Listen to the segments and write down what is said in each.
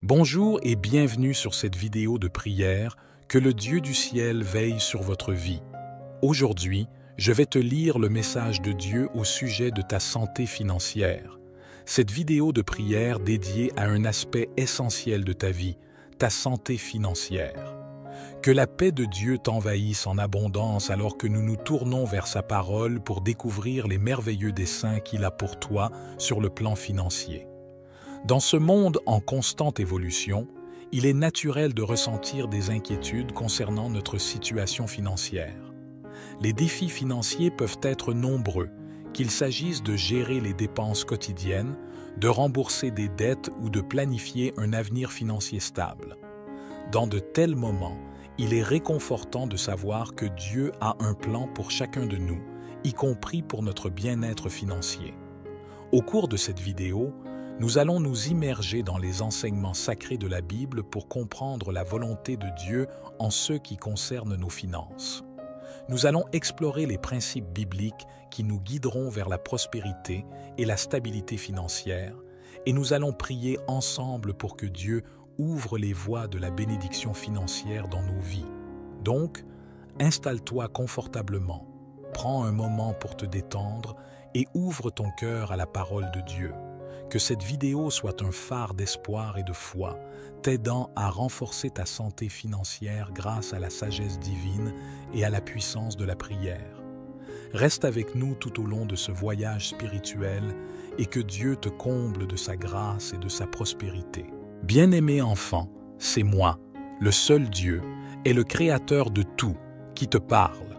Bonjour et bienvenue sur cette vidéo de prière. Que le Dieu du ciel veille sur votre vie. Aujourd'hui, je vais te lire le message de Dieu au sujet de ta santé financière. Cette vidéo de prière dédiée à un aspect essentiel de ta vie, ta santé financière. Que la paix de Dieu t'envahisse en abondance alors que nous nous tournons vers sa parole pour découvrir les merveilleux desseins qu'il a pour toi sur le plan financier. Dans ce monde en constante évolution, il est naturel de ressentir des inquiétudes concernant notre situation financière. Les défis financiers peuvent être nombreux, qu'il s'agisse de gérer les dépenses quotidiennes, de rembourser des dettes ou de planifier un avenir financier stable. Dans de tels moments, il est réconfortant de savoir que Dieu a un plan pour chacun de nous, y compris pour notre bien-être financier. Au cours de cette vidéo, nous allons nous immerger dans les enseignements sacrés de la Bible pour comprendre la volonté de Dieu en ce qui concerne nos finances. Nous allons explorer les principes bibliques qui nous guideront vers la prospérité et la stabilité financière, et nous allons prier ensemble pour que Dieu ouvre les voies de la bénédiction financière dans nos vies. Donc, installe-toi confortablement, prends un moment pour te détendre et ouvre ton cœur à la parole de Dieu. Que cette vidéo soit un phare d'espoir et de foi, t'aidant à renforcer ta santé financière grâce à la sagesse divine et à la puissance de la prière. Reste avec nous tout au long de ce voyage spirituel et que Dieu te comble de sa grâce et de sa prospérité. Bien-aimé enfant, c'est moi, le seul Dieu, et le Créateur de tout, qui te parle.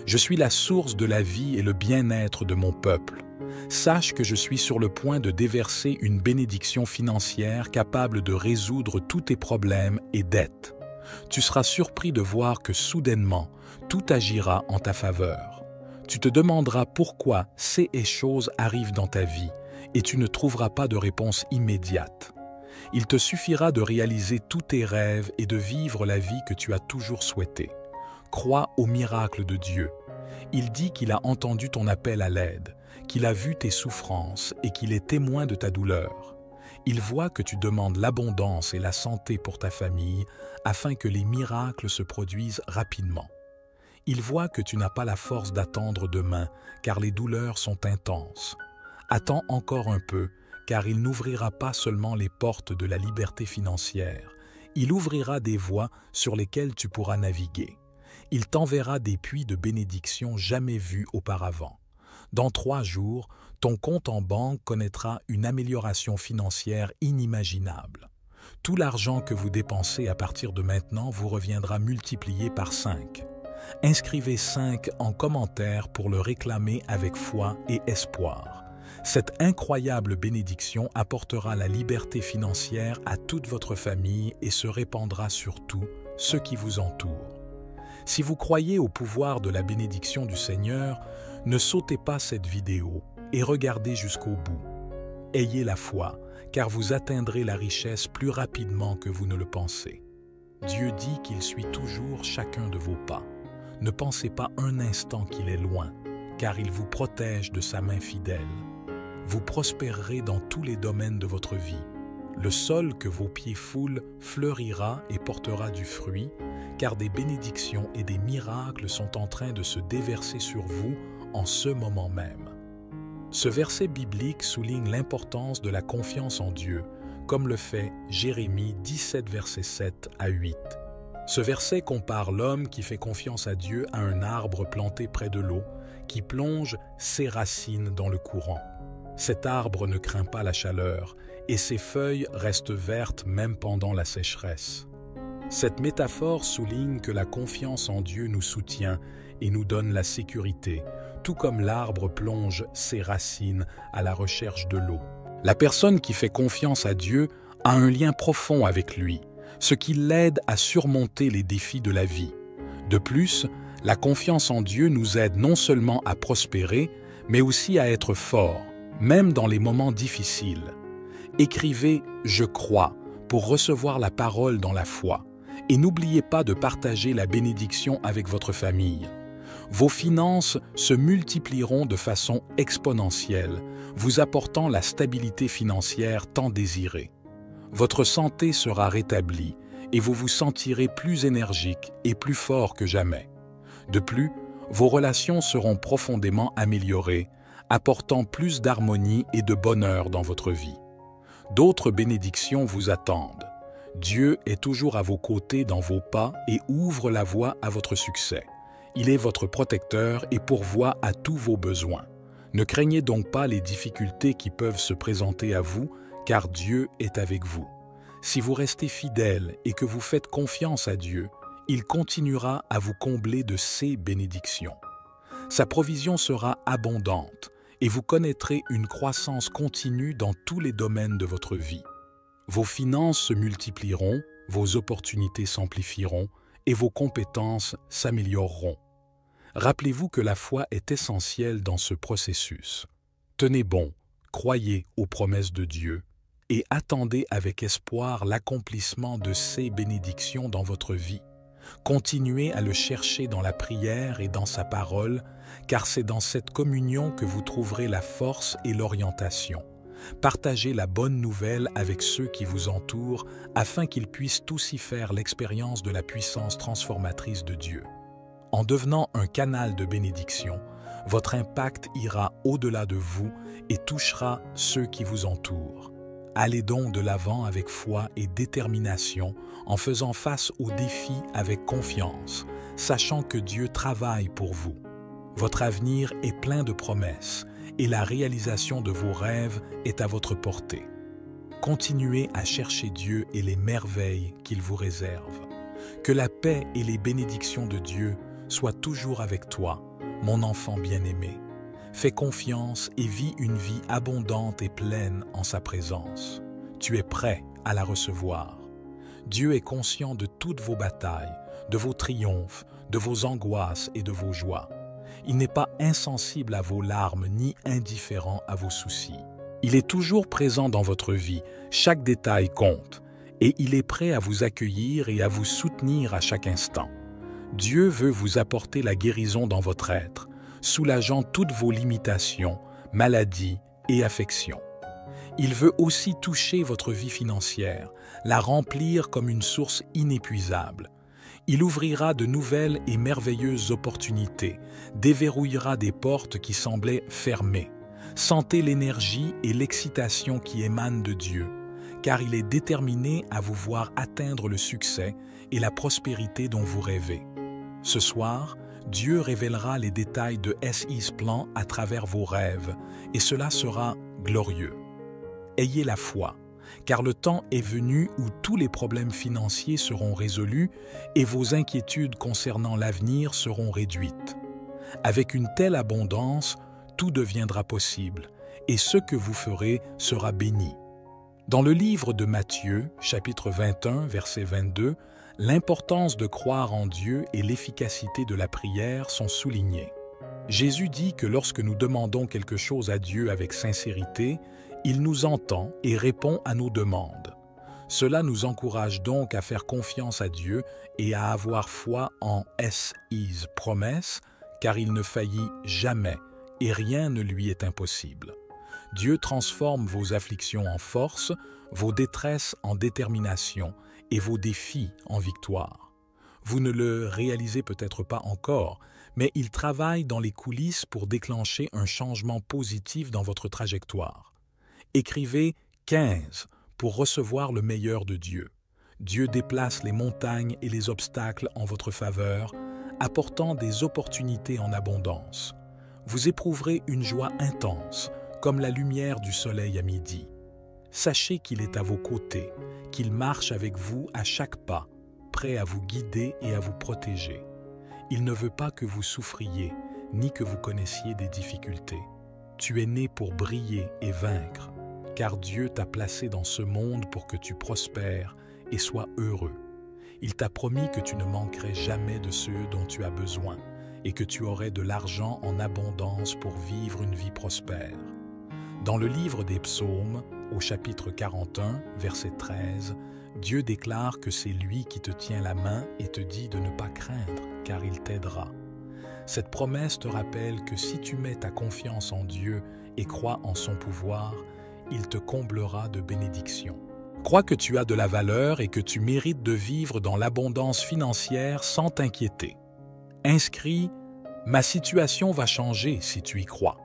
Je suis la source de la vie et le bien-être de mon peuple. Sache que je suis sur le point de déverser une bénédiction financière capable de résoudre tous tes problèmes et dettes. Tu seras surpris de voir que soudainement, tout agira en ta faveur. Tu te demanderas pourquoi ces choses arrivent dans ta vie et tu ne trouveras pas de réponse immédiate. Il te suffira de réaliser tous tes rêves et de vivre la vie que tu as toujours souhaitée. Crois au miracle de Dieu. Il dit qu'il a entendu ton appel à l'aide, qu'il a vu tes souffrances et qu'il est témoin de ta douleur. Il voit que tu demandes l'abondance et la santé pour ta famille afin que les miracles se produisent rapidement. Il voit que tu n'as pas la force d'attendre demain car les douleurs sont intenses. Attends encore un peu car il n'ouvrira pas seulement les portes de la liberté financière, il ouvrira des voies sur lesquelles tu pourras naviguer. Il t'enverra des puits de bénédiction jamais vus auparavant. Dans 3 jours, ton compte en banque connaîtra une amélioration financière inimaginable. Tout l'argent que vous dépensez à partir de maintenant vous reviendra multiplié par 5. Inscrivez 5 en commentaire pour le réclamer avec foi et espoir. Cette incroyable bénédiction apportera la liberté financière à toute votre famille et se répandra sur tout ceux qui vous entourent. Si vous croyez au pouvoir de la bénédiction du Seigneur, ne sautez pas cette vidéo et regardez jusqu'au bout. Ayez la foi, car vous atteindrez la richesse plus rapidement que vous ne le pensez. Dieu dit qu'il suit toujours chacun de vos pas. Ne pensez pas un instant qu'il est loin, car il vous protège de sa main fidèle. Vous prospérerez dans tous les domaines de votre vie. Le sol que vos pieds foulent fleurira et portera du fruit, car des bénédictions et des miracles sont en train de se déverser sur vous en ce moment même. Ce verset biblique souligne l'importance de la confiance en Dieu, comme le fait Jérémie 17, versets 7 à 8. Ce verset compare l'homme qui fait confiance à Dieu à un arbre planté près de l'eau, qui plonge ses racines dans le courant. Cet arbre ne craint pas la chaleur, et ses feuilles restent vertes même pendant la sécheresse. Cette métaphore souligne que la confiance en Dieu nous soutient et nous donne la sécurité, tout comme l'arbre plonge ses racines à la recherche de l'eau. La personne qui fait confiance à Dieu a un lien profond avec lui, ce qui l'aide à surmonter les défis de la vie. De plus, la confiance en Dieu nous aide non seulement à prospérer, mais aussi à être forts, même dans les moments difficiles. Écrivez « Je crois » pour recevoir la parole dans la foi. Et n'oubliez pas de partager la bénédiction avec votre famille. Vos finances se multiplieront de façon exponentielle, vous apportant la stabilité financière tant désirée. Votre santé sera rétablie et vous vous sentirez plus énergique et plus fort que jamais. De plus, vos relations seront profondément améliorées, apportant plus d'harmonie et de bonheur dans votre vie. D'autres bénédictions vous attendent. Dieu est toujours à vos côtés dans vos pas et ouvre la voie à votre succès. Il est votre protecteur et pourvoit à tous vos besoins. Ne craignez donc pas les difficultés qui peuvent se présenter à vous, car Dieu est avec vous. Si vous restez fidèle et que vous faites confiance à Dieu, il continuera à vous combler de ses bénédictions. Sa provision sera abondante et vous connaîtrez une croissance continue dans tous les domaines de votre vie. Vos finances se multiplieront, vos opportunités s'amplifieront et vos compétences s'amélioreront. Rappelez-vous que la foi est essentielle dans ce processus. Tenez bon, croyez aux promesses de Dieu et attendez avec espoir l'accomplissement de ses bénédictions dans votre vie. Continuez à le chercher dans la prière et dans sa parole, car c'est dans cette communion que vous trouverez la force et l'orientation. Partagez la bonne nouvelle avec ceux qui vous entourent afin qu'ils puissent aussi faire l'expérience de la puissance transformatrice de Dieu. En devenant un canal de bénédiction, votre impact ira au-delà de vous et touchera ceux qui vous entourent. Allez donc de l'avant avec foi et détermination en faisant face aux défis avec confiance, sachant que Dieu travaille pour vous. Votre avenir est plein de promesses et la réalisation de vos rêves est à votre portée. Continuez à chercher Dieu et les merveilles qu'il vous réserve. Que la paix et les bénédictions de Dieu soient toujours avec toi, mon enfant bien-aimé. Fais confiance et vis une vie abondante et pleine en sa présence. Tu es prêt à la recevoir. Dieu est conscient de toutes vos batailles, de vos triomphes, de vos angoisses et de vos joies. Il n'est pas insensible à vos larmes ni indifférent à vos soucis. Il est toujours présent dans votre vie, chaque détail compte, et il est prêt à vous accueillir et à vous soutenir à chaque instant. Dieu veut vous apporter la guérison dans votre être, soulageant toutes vos limitations, maladies et affections. Il veut aussi toucher votre vie financière, la remplir comme une source inépuisable. Il ouvrira de nouvelles et merveilleuses opportunités, déverrouillera des portes qui semblaient fermées. Sentez l'énergie et l'excitation qui émanent de Dieu, car il est déterminé à vous voir atteindre le succès et la prospérité dont vous rêvez. Ce soir, Dieu révélera les détails de SI's plan à travers vos rêves, et cela sera glorieux. Ayez la foi, car le temps est venu où tous les problèmes financiers seront résolus et vos inquiétudes concernant l'avenir seront réduites. Avec une telle abondance, tout deviendra possible, et ce que vous ferez sera béni. Dans le livre de Matthieu, chapitre 21, verset 22, l'importance de croire en Dieu et l'efficacité de la prière sont soulignées. Jésus dit que lorsque nous demandons quelque chose à Dieu avec sincérité, il nous entend et répond à nos demandes. Cela nous encourage donc à faire confiance à Dieu et à avoir foi en SI's promesses, car il ne faillit jamais et rien ne lui est impossible. Dieu transforme vos afflictions en force, vos détresses en détermination et vos défis en victoire. Vous ne le réalisez peut-être pas encore, mais il travaille dans les coulisses pour déclencher un changement positif dans votre trajectoire. Écrivez 15 pour recevoir le meilleur de Dieu. Dieu déplace les montagnes et les obstacles en votre faveur, apportant des opportunités en abondance. Vous éprouverez une joie intense, comme la lumière du soleil à midi. Sachez qu'il est à vos côtés, qu'il marche avec vous à chaque pas, prêt à vous guider et à vous protéger. Il ne veut pas que vous souffriez, ni que vous connaissiez des difficultés. Tu es né pour briller et vaincre, car Dieu t'a placé dans ce monde pour que tu prospères et sois heureux. Il t'a promis que tu ne manquerais jamais de ce dont tu as besoin et que tu aurais de l'argent en abondance pour vivre une vie prospère. Dans le livre des Psaumes, au chapitre 41, verset 13, Dieu déclare que c'est lui qui te tient la main et te dit de ne pas craindre, car il t'aidera. Cette promesse te rappelle que si tu mets ta confiance en Dieu et crois en son pouvoir, il te comblera de bénédictions. Crois que tu as de la valeur et que tu mérites de vivre dans l'abondance financière sans t'inquiéter. Inscris « Ma situation va changer » si tu y crois.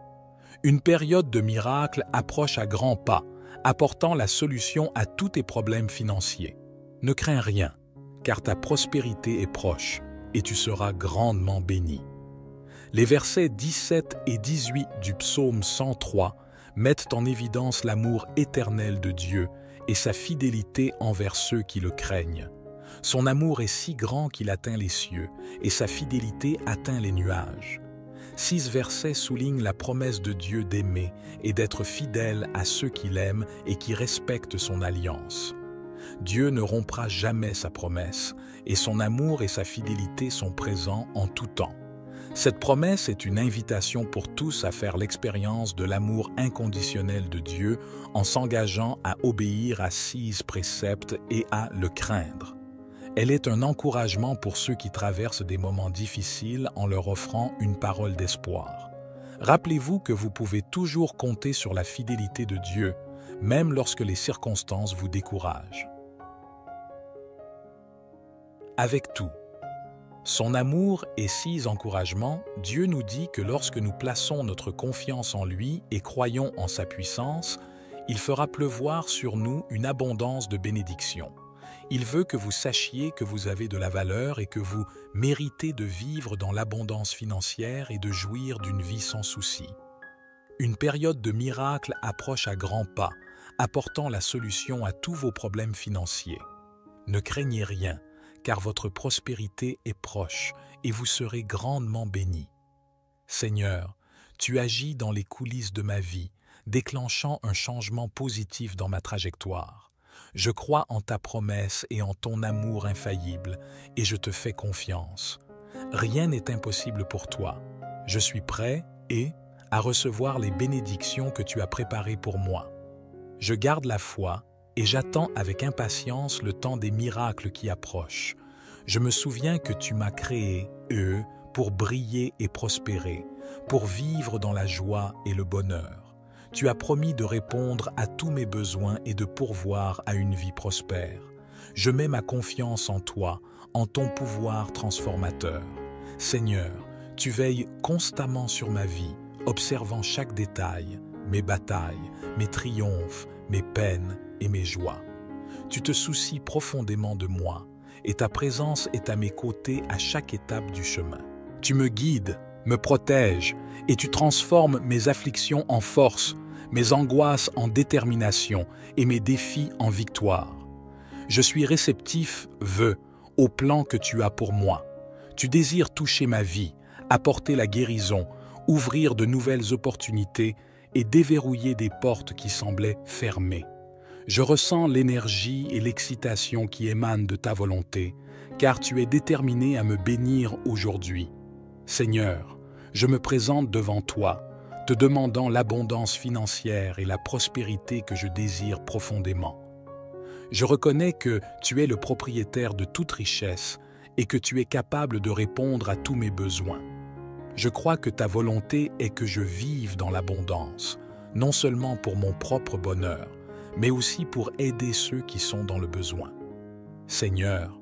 Une période de miracle approche à grands pas, apportant la solution à tous tes problèmes financiers. Ne crains rien, car ta prospérité est proche et tu seras grandement béni. Les versets 17 et 18 du psaume 103 mettent en évidence l'amour éternel de Dieu et sa fidélité envers ceux qui le craignent. Son amour est si grand qu'il atteint les cieux et sa fidélité atteint les nuages. 6 versets soulignent la promesse de Dieu d'aimer et d'être fidèle à ceux qui l'aiment et qui respectent son alliance. Dieu ne rompra jamais sa promesse et son amour et sa fidélité sont présents en tout temps. Cette promesse est une invitation pour tous à faire l'expérience de l'amour inconditionnel de Dieu en s'engageant à obéir à 6 préceptes et à le craindre. Elle est un encouragement pour ceux qui traversent des moments difficiles en leur offrant une parole d'espoir. Rappelez-vous que vous pouvez toujours compter sur la fidélité de Dieu, même lorsque les circonstances vous découragent. Avec tout, son amour et 6 encouragements, Dieu nous dit que lorsque nous plaçons notre confiance en lui et croyons en sa puissance, il fera pleuvoir sur nous une abondance de bénédictions. Il veut que vous sachiez que vous avez de la valeur et que vous méritez de vivre dans l'abondance financière et de jouir d'une vie sans souci. Une période de miracle approche à grands pas, apportant la solution à tous vos problèmes financiers. Ne craignez rien, car votre prospérité est proche et vous serez grandement bénis. Seigneur, tu agis dans les coulisses de ma vie, déclenchant un changement positif dans ma trajectoire. Je crois en ta promesse et en ton amour infaillible, et je te fais confiance. Rien n'est impossible pour toi. Je suis prêt à recevoir les bénédictions que tu as préparées pour moi. Je garde la foi et j'attends avec impatience le temps des miracles qui approchent. Je me souviens que tu m'as créé, pour briller et prospérer, pour vivre dans la joie et le bonheur. Tu as promis de répondre à tous mes besoins et de pourvoir à une vie prospère. Je mets ma confiance en toi, en ton pouvoir transformateur. Seigneur, tu veilles constamment sur ma vie, observant chaque détail, mes batailles, mes triomphes, mes peines et mes joies. Tu te soucies profondément de moi, et ta présence est à mes côtés à chaque étape du chemin. Tu me guides, me protèges, et tu transformes mes afflictions en force, mes angoisses en détermination et mes défis en victoire. Je suis réceptif, au plan que tu as pour moi. Tu désires toucher ma vie, apporter la guérison, ouvrir de nouvelles opportunités et déverrouiller des portes qui semblaient fermées. Je ressens l'énergie et l'excitation qui émanent de ta volonté, car tu es déterminé à me bénir aujourd'hui. Seigneur, je me présente devant toi, te demandant l'abondance financière et la prospérité que je désire profondément. Je reconnais que tu es le propriétaire de toute richesse et que tu es capable de répondre à tous mes besoins. Je crois que ta volonté est que je vive dans l'abondance, non seulement pour mon propre bonheur, mais aussi pour aider ceux qui sont dans le besoin. Seigneur,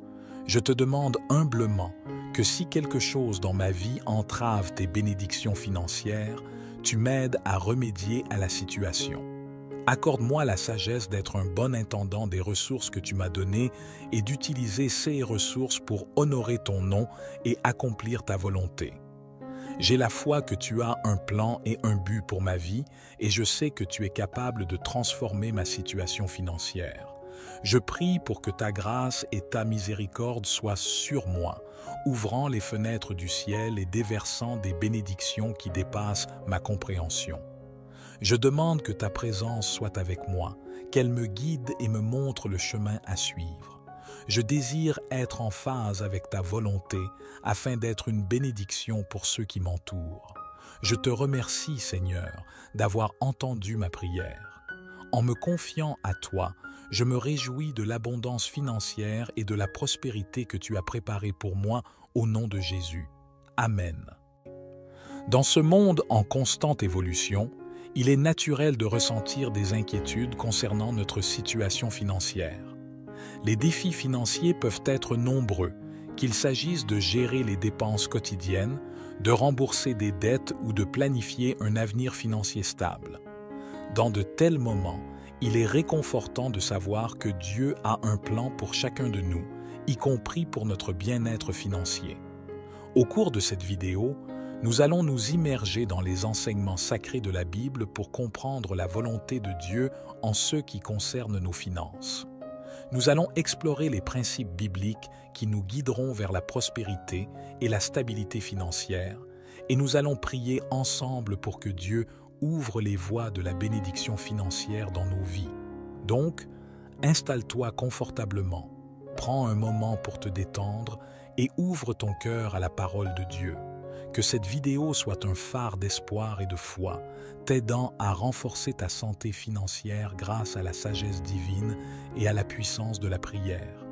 je te demande humblement que si quelque chose dans ma vie entrave tes bénédictions financières, tu m'aides à remédier à la situation. Accorde-moi la sagesse d'être un bon intendant des ressources que tu m'as données et d'utiliser ces ressources pour honorer ton nom et accomplir ta volonté. J'ai la foi que tu as un plan et un but pour ma vie et je sais que tu es capable de transformer ma situation financière. Je prie pour que ta grâce et ta miséricorde soient sur moi, ouvrant les fenêtres du ciel et déversant des bénédictions qui dépassent ma compréhension. Je demande que ta présence soit avec moi, qu'elle me guide et me montre le chemin à suivre. Je désire être en phase avec ta volonté afin d'être une bénédiction pour ceux qui m'entourent. Je te remercie, Seigneur, d'avoir entendu ma prière. En me confiant à toi, je me réjouis de l'abondance financière et de la prospérité que tu as préparée pour moi au nom de Jésus. Amen. Dans ce monde en constante évolution, Il est naturel de ressentir des inquiétudes concernant notre situation financière. Les défis financiers peuvent être nombreux, qu'il s'agisse de gérer les dépenses quotidiennes, de rembourser des dettes ou de planifier un avenir financier stable. Dans de tels moments, il est réconfortant de savoir que Dieu a un plan pour chacun de nous, y compris pour notre bien-être financier. Au cours de cette vidéo, nous allons nous immerger dans les enseignements sacrés de la Bible pour comprendre la volonté de Dieu en ce qui concerne nos finances. Nous allons explorer les principes bibliques qui nous guideront vers la prospérité et la stabilité financière, et nous allons prier ensemble pour que Dieu ouvre les voies de la bénédiction financière dans nos vies. Donc, installe-toi confortablement, prends un moment pour te détendre et ouvre ton cœur à la parole de Dieu. Que cette vidéo soit un phare d'espoir et de foi, t'aidant à renforcer ta santé financière grâce à la sagesse divine et à la puissance de la prière.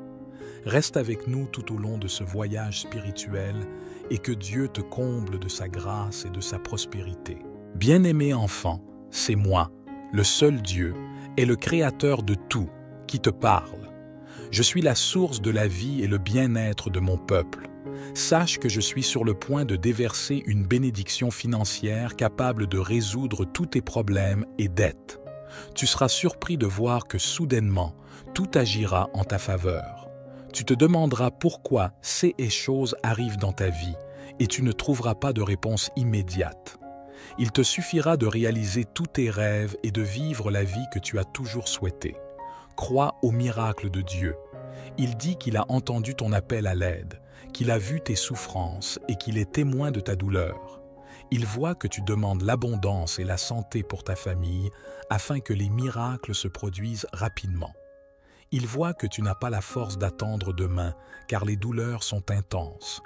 Reste avec nous tout au long de ce voyage spirituel et que Dieu te comble de sa grâce et de sa prospérité. Bien-aimé enfant, c'est moi, le seul Dieu, et le Créateur de tout, qui te parle. Je suis la source de la vie et le bien-être de mon peuple. Sache que je suis sur le point de déverser une bénédiction financière capable de résoudre tous tes problèmes et dettes. Tu seras surpris de voir que soudainement, tout agira en ta faveur. Tu te demanderas pourquoi ces choses arrivent dans ta vie et tu ne trouveras pas de réponse immédiate. Il te suffira de réaliser tous tes rêves et de vivre la vie que tu as toujours souhaitée. Crois au miracle de Dieu. Il dit qu'il a entendu ton appel à l'aide, qu'il a vu tes souffrances et qu'il est témoin de ta douleur. Il voit que tu demandes l'abondance et la santé pour ta famille afin que les miracles se produisent rapidement. Il voit que tu n'as pas la force d'attendre demain car les douleurs sont intenses.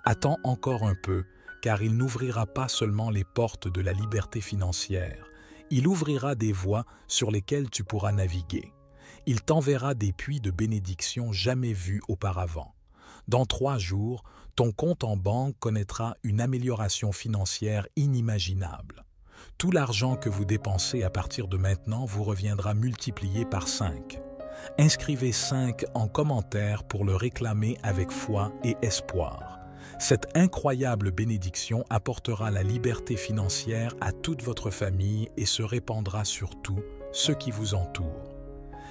Attends encore un peu car il n'ouvrira pas seulement les portes de la liberté financière, il ouvrira des voies sur lesquelles tu pourras naviguer. Il t'enverra des puits de bénédiction jamais vus auparavant. Dans 3 jours, ton compte en banque connaîtra une amélioration financière inimaginable. Tout l'argent que vous dépensez à partir de maintenant vous reviendra multiplié par 5. Inscrivez 5 en commentaire pour le réclamer avec foi et espoir. Cette incroyable bénédiction apportera la liberté financière à toute votre famille et se répandra sur tous ceux qui vous entourent.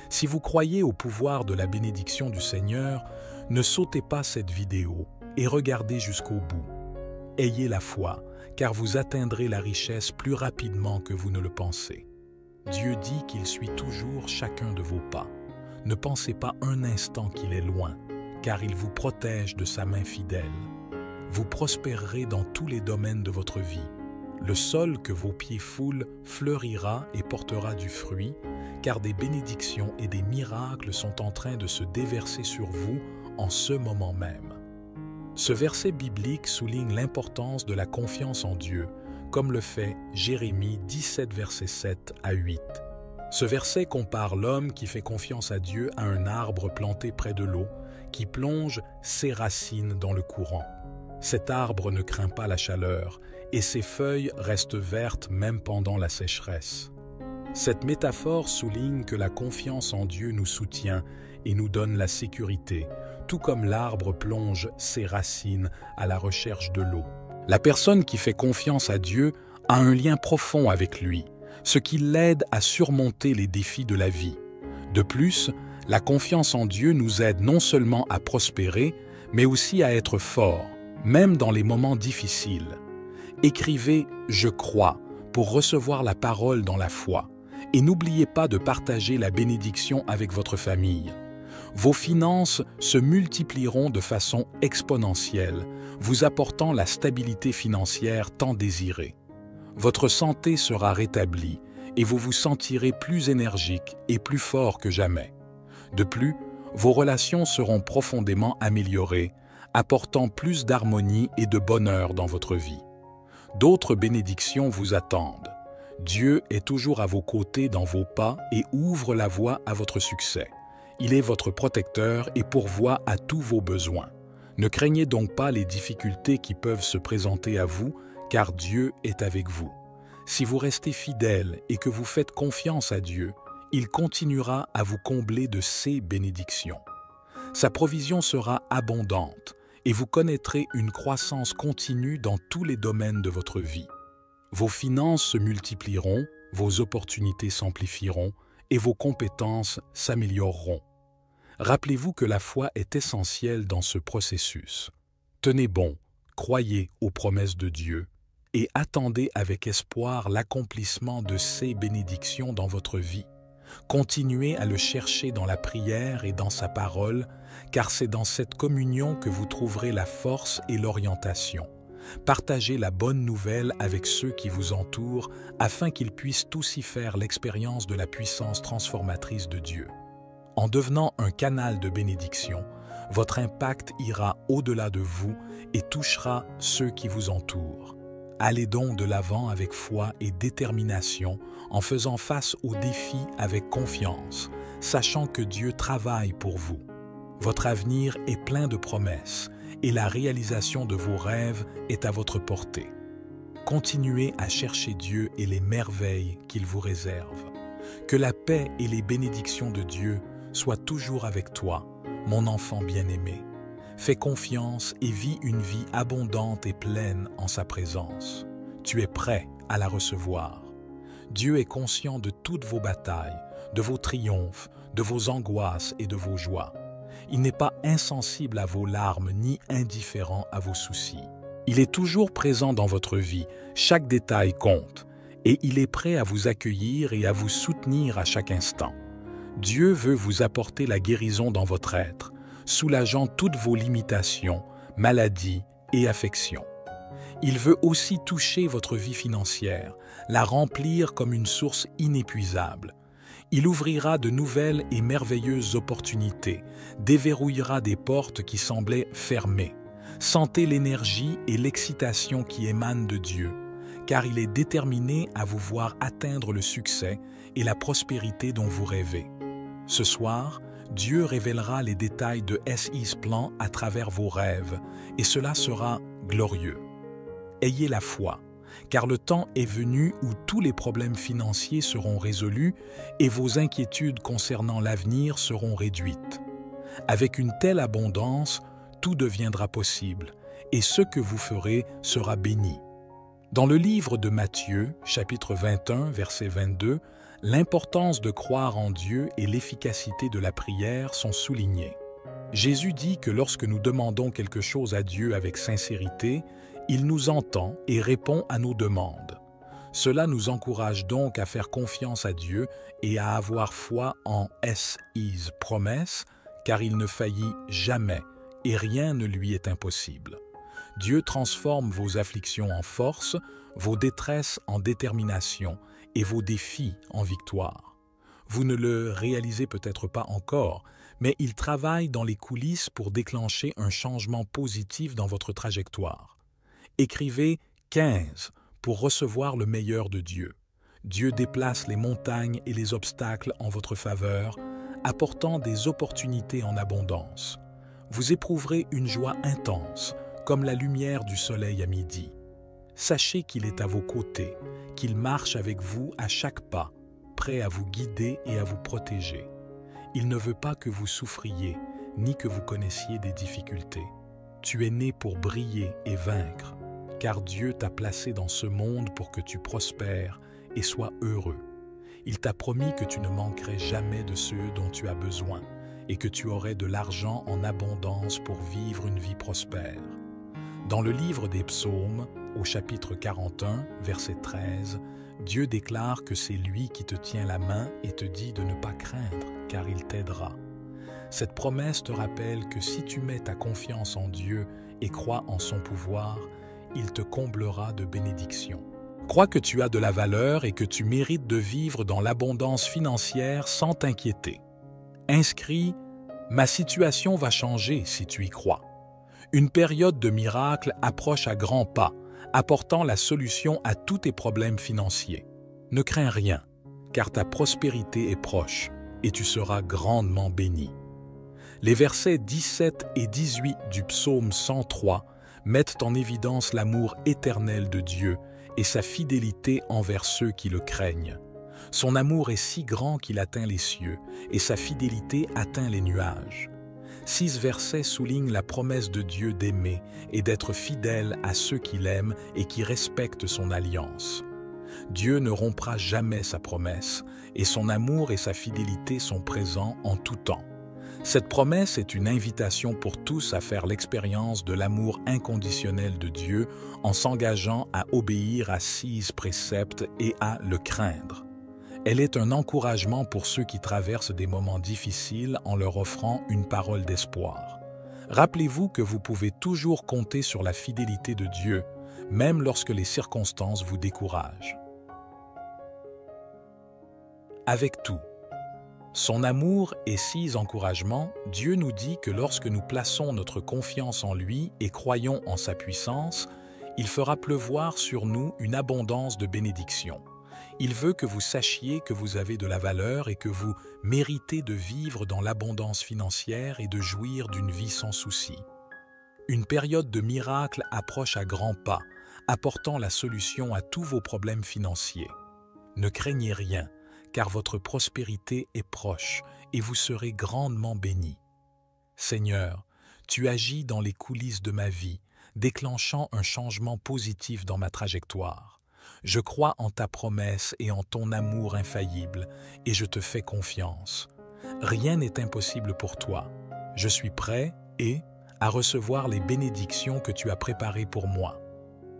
Si vous croyez au pouvoir de la bénédiction du Seigneur, ne sautez pas cette vidéo et regardez jusqu'au bout. Ayez la foi, car vous atteindrez la richesse plus rapidement que vous ne le pensez. Dieu dit qu'il suit toujours chacun de vos pas. Ne pensez pas un instant qu'il est loin, car il vous protège de sa main fidèle. Vous prospérerez dans tous les domaines de votre vie. Le sol que vos pieds foulent fleurira et portera du fruit, car des bénédictions et des miracles sont en train de se déverser sur vous en ce moment même. Ce verset biblique souligne l'importance de la confiance en Dieu, comme le fait Jérémie 17, versets 7 à 8. Ce verset compare l'homme qui fait confiance à Dieu à un arbre planté près de l'eau, qui plonge ses racines dans le courant. Cet arbre ne craint pas la chaleur, et ses feuilles restent vertes même pendant la sécheresse. Cette métaphore souligne que la confiance en Dieu nous soutient et nous donne la sécurité, tout comme l'arbre plonge ses racines à la recherche de l'eau. La personne qui fait confiance à Dieu a un lien profond avec lui, ce qui l'aide à surmonter les défis de la vie. De plus, la confiance en Dieu nous aide non seulement à prospérer, mais aussi à être forts, même dans les moments difficiles. Écrivez « Je crois » pour recevoir la parole dans la foi. Et n'oubliez pas de partager la bénédiction avec votre famille. Vos finances se multiplieront de façon exponentielle, vous apportant la stabilité financière tant désirée. Votre santé sera rétablie et vous vous sentirez plus énergique et plus fort que jamais. De plus, vos relations seront profondément améliorées, apportant plus d'harmonie et de bonheur dans votre vie. D'autres bénédictions vous attendent. Dieu est toujours à vos côtés dans vos pas et ouvre la voie à votre succès. Il est votre protecteur et pourvoit à tous vos besoins. Ne craignez donc pas les difficultés qui peuvent se présenter à vous, car Dieu est avec vous. Si vous restez fidèle et que vous faites confiance à Dieu, il continuera à vous combler de ses bénédictions. Sa provision sera abondante et vous connaîtrez une croissance continue dans tous les domaines de votre vie. Vos finances se multiplieront, vos opportunités s'amplifieront et vos compétences s'amélioreront. Rappelez-vous que la foi est essentielle dans ce processus. Tenez bon, croyez aux promesses de Dieu et attendez avec espoir l'accomplissement de ses bénédictions dans votre vie. Continuez à le chercher dans la prière et dans sa parole, car c'est dans cette communion que vous trouverez la force et l'orientation. Partagez la bonne nouvelle avec ceux qui vous entourent afin qu'ils puissent aussi faire l'expérience de la puissance transformatrice de Dieu. En devenant un canal de bénédiction, votre impact ira au-delà de vous et touchera ceux qui vous entourent. Allez donc de l'avant avec foi et détermination en faisant face aux défis avec confiance, sachant que Dieu travaille pour vous. Votre avenir est plein de promesses et la réalisation de vos rêves est à votre portée. Continuez à chercher Dieu et les merveilles qu'il vous réserve. Que la paix et les bénédictions de Dieu soient toujours avec toi, mon enfant bien-aimé. Fais confiance et vis une vie abondante et pleine en sa présence. Tu es prêt à la recevoir. Dieu est conscient de toutes vos batailles, de vos triomphes, de vos angoisses et de vos joies. Il n'est pas insensible à vos larmes ni indifférent à vos soucis. Il est toujours présent dans votre vie, chaque détail compte, et il est prêt à vous accueillir et à vous soutenir à chaque instant. Dieu veut vous apporter la guérison dans votre être, soulageant toutes vos limitations, maladies et affections. Il veut aussi toucher votre vie financière, la remplir comme une source inépuisable. Il ouvrira de nouvelles et merveilleuses opportunités, déverrouillera des portes qui semblaient fermées. Sentez l'énergie et l'excitation qui émanent de Dieu, car il est déterminé à vous voir atteindre le succès et la prospérité dont vous rêvez. Ce soir, Dieu révélera les détails de SI's plan à travers vos rêves, et cela sera glorieux. Ayez la foi, car le temps est venu où tous les problèmes financiers seront résolus et vos inquiétudes concernant l'avenir seront réduites. Avec une telle abondance, tout deviendra possible, et ce que vous ferez sera béni. Dans le livre de Matthieu, chapitre 21, verset 22, l'importance de croire en Dieu et l'efficacité de la prière sont soulignées. Jésus dit que lorsque nous demandons quelque chose à Dieu avec sincérité, il nous entend et répond à nos demandes. Cela nous encourage donc à faire confiance à Dieu et à avoir foi en SI's promesses, car il ne faillit jamais et rien ne lui est impossible. Dieu transforme vos afflictions en force, vos détresses en détermination et vos défis en victoire. Vous ne le réalisez peut-être pas encore, mais il travaille dans les coulisses pour déclencher un changement positif dans votre trajectoire. Écrivez 15 pour recevoir le meilleur de Dieu. Dieu déplace les montagnes et les obstacles en votre faveur, apportant des opportunités en abondance. Vous éprouverez une joie intense, comme la lumière du soleil à midi. Sachez qu'il est à vos côtés, qu'il marche avec vous à chaque pas, prêt à vous guider et à vous protéger. Il ne veut pas que vous souffriez, ni que vous connaissiez des difficultés. Tu es né pour briller et vaincre, car Dieu t'a placé dans ce monde pour que tu prospères et sois heureux. Il t'a promis que tu ne manquerais jamais de ce dont tu as besoin et que tu aurais de l'argent en abondance pour vivre une vie prospère. Dans le livre des Psaumes, au chapitre 41, verset 13, Dieu déclare que c'est lui qui te tient la main et te dit de ne pas craindre, car il t'aidera. Cette promesse te rappelle que si tu mets ta confiance en Dieu et crois en son pouvoir, il te comblera de bénédictions. Crois que tu as de la valeur et que tu mérites de vivre dans l'abondance financière sans t'inquiéter. Inscris « Ma situation va changer si tu y crois ». Une période de miracle approche à grands pas, apportant la solution à tous tes problèmes financiers. Ne crains rien, car ta prospérité est proche et tu seras grandement béni. Les versets 17 et 18 du psaume 103 mettent en évidence l'amour éternel de Dieu et sa fidélité envers ceux qui le craignent. Son amour est si grand qu'il atteint les cieux, et sa fidélité atteint les nuages. 6 versets soulignent la promesse de Dieu d'aimer et d'être fidèle à ceux qui l'aiment et qui respectent son alliance. Dieu ne rompra jamais sa promesse, et son amour et sa fidélité sont présents en tout temps. Cette promesse est une invitation pour tous à faire l'expérience de l'amour inconditionnel de Dieu en s'engageant à obéir à 6 préceptes et à le craindre. Elle est un encouragement pour ceux qui traversent des moments difficiles en leur offrant une parole d'espoir. Rappelez-vous que vous pouvez toujours compter sur la fidélité de Dieu, même lorsque les circonstances vous découragent. Avec tout, son amour et 6 encouragements, Dieu nous dit que lorsque nous plaçons notre confiance en lui et croyons en sa puissance, il fera pleuvoir sur nous une abondance de bénédictions. Il veut que vous sachiez que vous avez de la valeur et que vous méritez de vivre dans l'abondance financière et de jouir d'une vie sans souci. Une période de miracle approche à grands pas, apportant la solution à tous vos problèmes financiers. Ne craignez rien, car votre prospérité est proche et vous serez grandement bénis. Seigneur, tu agis dans les coulisses de ma vie, déclenchant un changement positif dans ma trajectoire. Je crois en ta promesse et en ton amour infaillible, et je te fais confiance. Rien n'est impossible pour toi. Je suis prêt à recevoir les bénédictions que tu as préparées pour moi.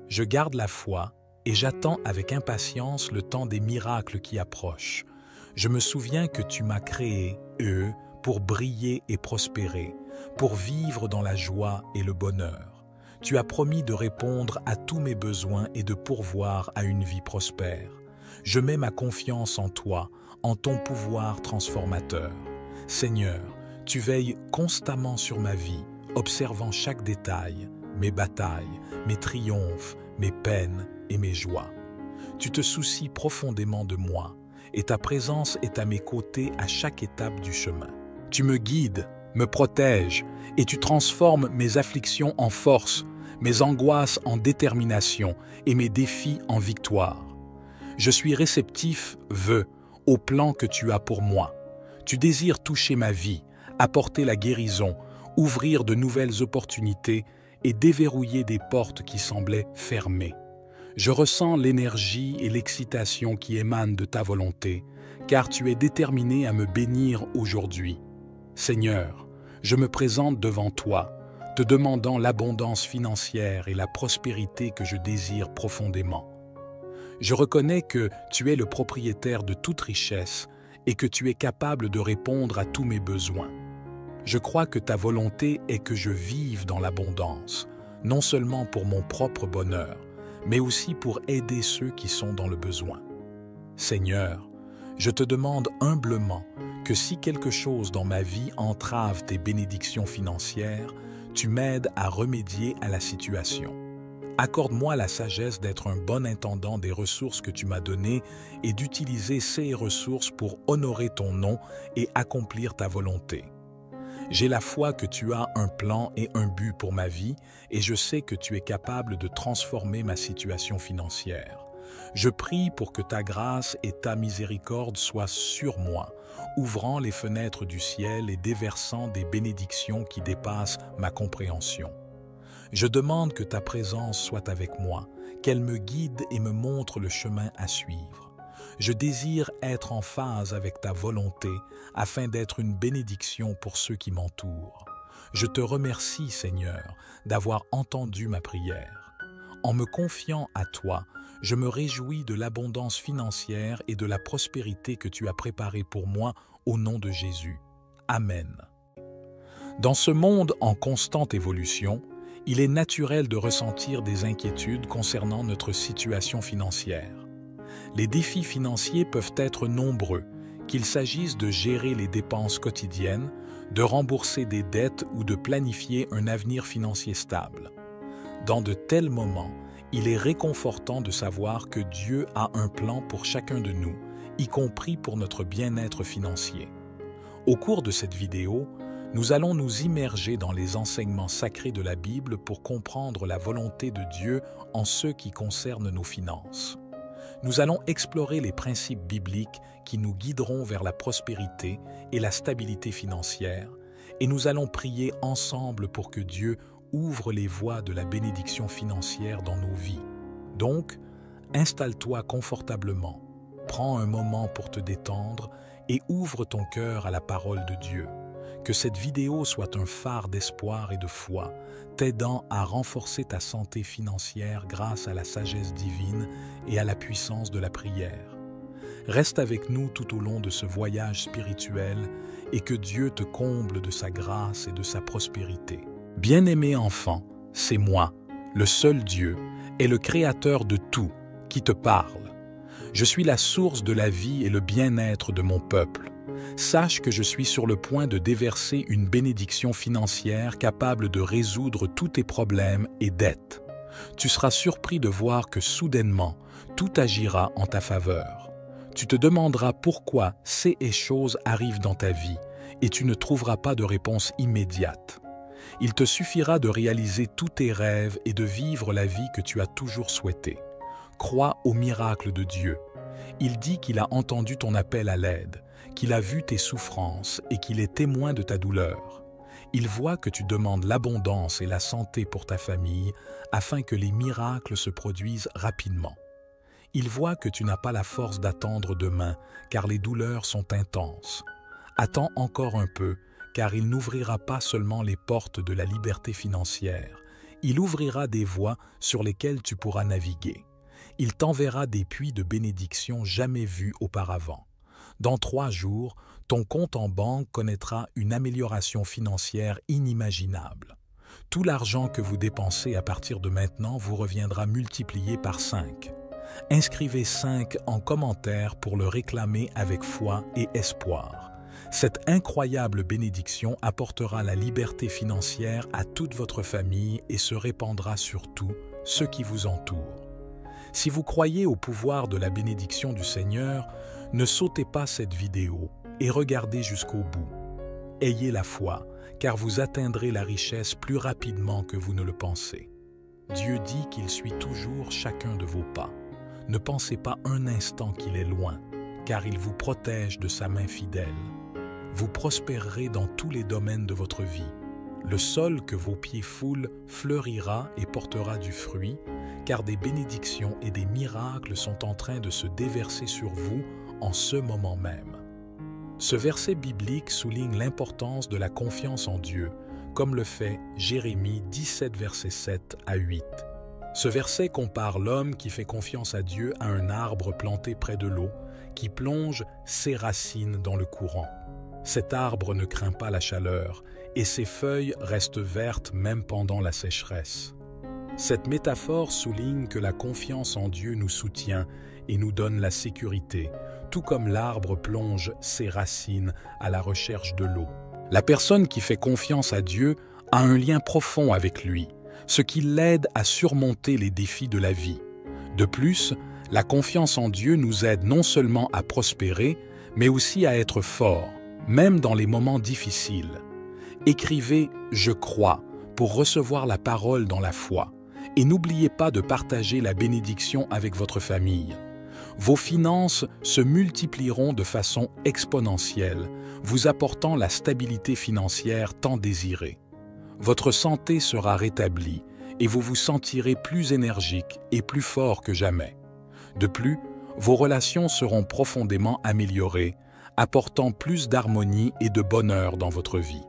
Je garde la foi et j'attends avec impatience le temps des miracles qui approchent. Je me souviens que tu m'as créé, pour briller et prospérer, pour vivre dans la joie et le bonheur. Tu as promis de répondre à tous mes besoins et de pourvoir à une vie prospère. Je mets ma confiance en toi, en ton pouvoir transformateur. Seigneur, tu veilles constamment sur ma vie, observant chaque détail, mes batailles, mes triomphes, mes peines et mes joies. Tu te soucies profondément de moi, et ta présence est à mes côtés à chaque étape du chemin. Tu me guides, me protèges, et tu transformes mes afflictions en force, mes angoisses en détermination et mes défis en victoire. Je suis réceptif, au plan que tu as pour moi. Tu désires toucher ma vie, apporter la guérison, ouvrir de nouvelles opportunités et déverrouiller des portes qui semblaient fermées. Je ressens l'énergie et l'excitation qui émanent de ta volonté, car tu es déterminé à me bénir aujourd'hui. Seigneur, je me présente devant toi, te demandant l'abondance financière et la prospérité que je désire profondément. Je reconnais que tu es le propriétaire de toute richesse et que tu es capable de répondre à tous mes besoins. Je crois que ta volonté est que je vive dans l'abondance, non seulement pour mon propre bonheur, mais aussi pour aider ceux qui sont dans le besoin. Seigneur, je te demande humblement que si quelque chose dans ma vie entrave tes bénédictions financières, tu m'aides à remédier à la situation. Accorde-moi la sagesse d'être un bon intendant des ressources que tu m'as données et d'utiliser ces ressources pour honorer ton nom et accomplir ta volonté. J'ai la foi que tu as un plan et un but pour ma vie et je sais que tu es capable de transformer ma situation financière. Je prie pour que ta grâce et ta miséricorde soient sur moi, ouvrant les fenêtres du ciel et déversant des bénédictions qui dépassent ma compréhension. Je demande que ta présence soit avec moi, qu'elle me guide et me montre le chemin à suivre. Je désire être en phase avec ta volonté afin d'être une bénédiction pour ceux qui m'entourent. Je te remercie, Seigneur, d'avoir entendu ma prière. En me confiant à toi, je me réjouis de l'abondance financière et de la prospérité que tu as préparée pour moi au nom de Jésus. Amen. Dans ce monde en constante évolution, il est naturel de ressentir des inquiétudes concernant notre situation financière. Les défis financiers peuvent être nombreux, qu'il s'agisse de gérer les dépenses quotidiennes, de rembourser des dettes ou de planifier un avenir financier stable. Dans de tels moments, il est réconfortant de savoir que Dieu a un plan pour chacun de nous, y compris pour notre bien-être financier. Au cours de cette vidéo, Nous allons nous immerger dans les enseignements sacrés de la Bible pour comprendre la volonté de Dieu en ce qui concerne nos finances. Nous allons explorer les principes bibliques qui nous guideront vers la prospérité et la stabilité financière, et nous allons prier ensemble pour que Dieu ouvre les voies de la bénédiction financière dans nos vies. Donc, installe-toi confortablement, prends un moment pour te détendre et ouvre ton cœur à la parole de Dieu. Que cette vidéo soit un phare d'espoir et de foi, t'aidant à renforcer ta santé financière grâce à la sagesse divine et à la puissance de la prière. Reste avec nous tout au long de ce voyage spirituel et que Dieu te comble de sa grâce et de sa prospérité. Bien-aimé enfant, c'est moi, le seul Dieu, et le Créateur de tout, qui te parle. Je suis la source de la vie et le bien-être de mon peuple. Sache que je suis sur le point de déverser une bénédiction financière capable de résoudre tous tes problèmes et dettes. Tu seras surpris de voir que soudainement, tout agira en ta faveur. Tu te demanderas pourquoi ces choses arrivent dans ta vie et tu ne trouveras pas de réponse immédiate. Il te suffira de réaliser tous tes rêves et de vivre la vie que tu as toujours souhaitée. Crois au miracle de Dieu. Il dit qu'il a entendu ton appel à l'aide, qu'il a vu tes souffrances et qu'il est témoin de ta douleur. Il voit que tu demandes l'abondance et la santé pour ta famille afin que les miracles se produisent rapidement. Il voit que tu n'as pas la force d'attendre demain car les douleurs sont intenses. Attends encore un peu car il n'ouvrira pas seulement les portes de la liberté financière, il ouvrira des voies sur lesquelles tu pourras naviguer. Il t'enverra des puits de bénédiction jamais vus auparavant. Dans 3 jours, ton compte en banque connaîtra une amélioration financière inimaginable. Tout l'argent que vous dépensez à partir de maintenant vous reviendra multiplié par 5. Inscrivez 5 en commentaire pour le réclamer avec foi et espoir. Cette incroyable bénédiction apportera la liberté financière à toute votre famille et se répandra sur tout ceux qui vous entourent. Si vous croyez au pouvoir de la bénédiction du Seigneur, ne sautez pas cette vidéo et regardez jusqu'au bout. Ayez la foi, car vous atteindrez la richesse plus rapidement que vous ne le pensez. Dieu dit qu'il suit toujours chacun de vos pas. Ne pensez pas un instant qu'il est loin, car il vous protège de sa main fidèle. Vous prospérerez dans tous les domaines de votre vie. Le sol que vos pieds foulent fleurira et portera du fruit, car des bénédictions et des miracles sont en train de se déverser sur vous en ce moment même. Ce verset biblique souligne l'importance de la confiance en Dieu, comme le fait Jérémie 17, versets 7 à 8. Ce verset compare l'homme qui fait confiance à Dieu à un arbre planté près de l'eau, qui plonge ses racines dans le courant. Cet arbre ne craint pas la chaleur, et ses feuilles restent vertes même pendant la sécheresse. Cette métaphore souligne que la confiance en Dieu nous soutient et nous donne la sécurité, tout comme l'arbre plonge ses racines à la recherche de l'eau. La personne qui fait confiance à Dieu a un lien profond avec lui, ce qui l'aide à surmonter les défis de la vie. De plus, la confiance en Dieu nous aide non seulement à prospérer, mais aussi à être forts, même dans les moments difficiles. Écrivez « Je crois » pour recevoir la parole dans la foi. Et n'oubliez pas de partager la bénédiction avec votre famille. Vos finances se multiplieront de façon exponentielle, vous apportant la stabilité financière tant désirée. Votre santé sera rétablie et vous vous sentirez plus énergique et plus fort que jamais. De plus, vos relations seront profondément améliorées, apportant plus d'harmonie et de bonheur dans votre vie.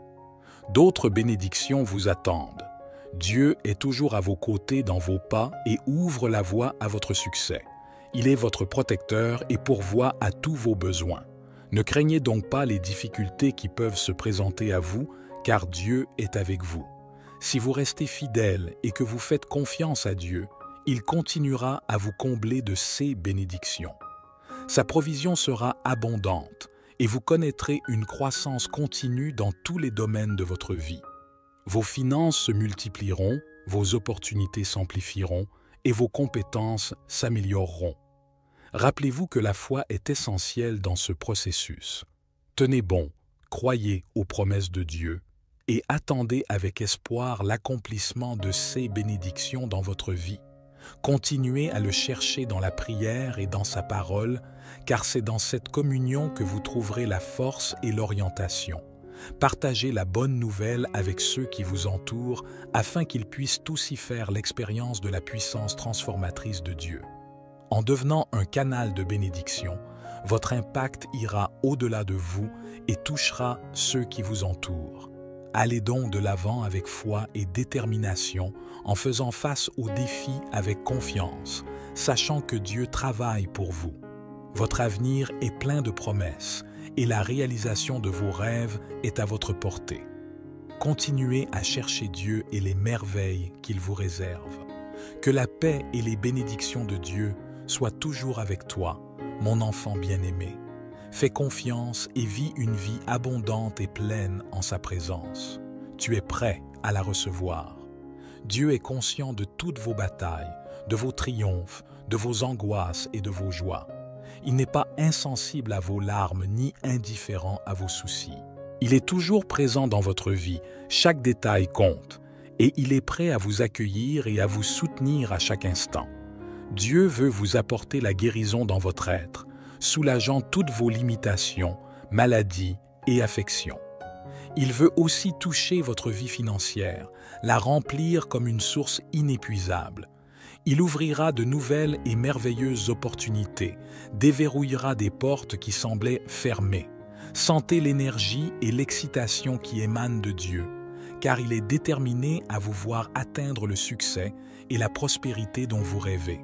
D'autres bénédictions vous attendent. Dieu est toujours à vos côtés dans vos pas et ouvre la voie à votre succès. Il est votre protecteur et pourvoit à tous vos besoins. Ne craignez donc pas les difficultés qui peuvent se présenter à vous, car Dieu est avec vous. Si vous restez fidèle et que vous faites confiance à Dieu, il continuera à vous combler de ses bénédictions. Sa provision sera abondante et vous connaîtrez une croissance continue dans tous les domaines de votre vie. Vos finances se multiplieront, vos opportunités s'amplifieront et vos compétences s'amélioreront. Rappelez-vous que la foi est essentielle dans ce processus. Tenez bon, croyez aux promesses de Dieu et attendez avec espoir l'accomplissement de ces bénédictions dans votre vie. Continuez à le chercher dans la prière et dans sa parole, car c'est dans cette communion que vous trouverez la force et l'orientation. Partagez la bonne nouvelle avec ceux qui vous entourent afin qu'ils puissent aussi faire l'expérience de la puissance transformatrice de Dieu. En devenant un canal de bénédiction, votre impact ira au-delà de vous et touchera ceux qui vous entourent. Allez donc de l'avant avec foi et détermination en faisant face aux défis avec confiance, sachant que Dieu travaille pour vous. Votre avenir est plein de promesses et la réalisation de vos rêves est à votre portée. Continuez à chercher Dieu et les merveilles qu'il vous réserve. Que la paix et les bénédictions de Dieu soient toujours avec toi, mon enfant bien-aimé. Fais confiance et vis une vie abondante et pleine en sa présence. Tu es prêt à la recevoir. Dieu est conscient de toutes vos batailles, de vos triomphes, de vos angoisses et de vos joies. Il n'est pas insensible à vos larmes ni indifférent à vos soucis. Il est toujours présent dans votre vie, chaque détail compte, et il est prêt à vous accueillir et à vous soutenir à chaque instant. Dieu veut vous apporter la guérison dans votre être, soulageant toutes vos limitations, maladies et affections. Il veut aussi toucher votre vie financière, la remplir comme une source inépuisable. Il ouvrira de nouvelles et merveilleuses opportunités, déverrouillera des portes qui semblaient fermées. Sentez l'énergie et l'excitation qui émanent de Dieu, car il est déterminé à vous voir atteindre le succès et la prospérité dont vous rêvez.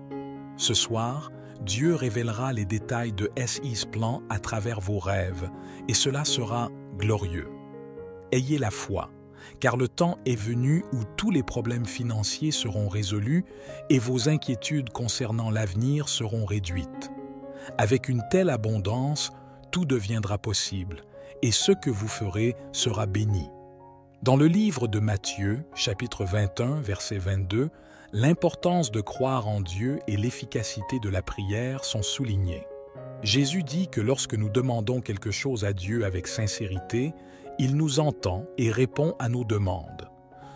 Ce soir, Dieu révélera les détails de SI's plan à travers vos rêves, et cela sera glorieux. Ayez la foi, car le temps est venu où tous les problèmes financiers seront résolus et vos inquiétudes concernant l'avenir seront réduites. Avec une telle abondance, tout deviendra possible, et ce que vous ferez sera béni. Dans le livre de Matthieu, chapitre 21, verset 22, l'importance de croire en Dieu et l'efficacité de la prière sont soulignées. Jésus dit que lorsque nous demandons quelque chose à Dieu avec sincérité, il nous entend et répond à nos demandes.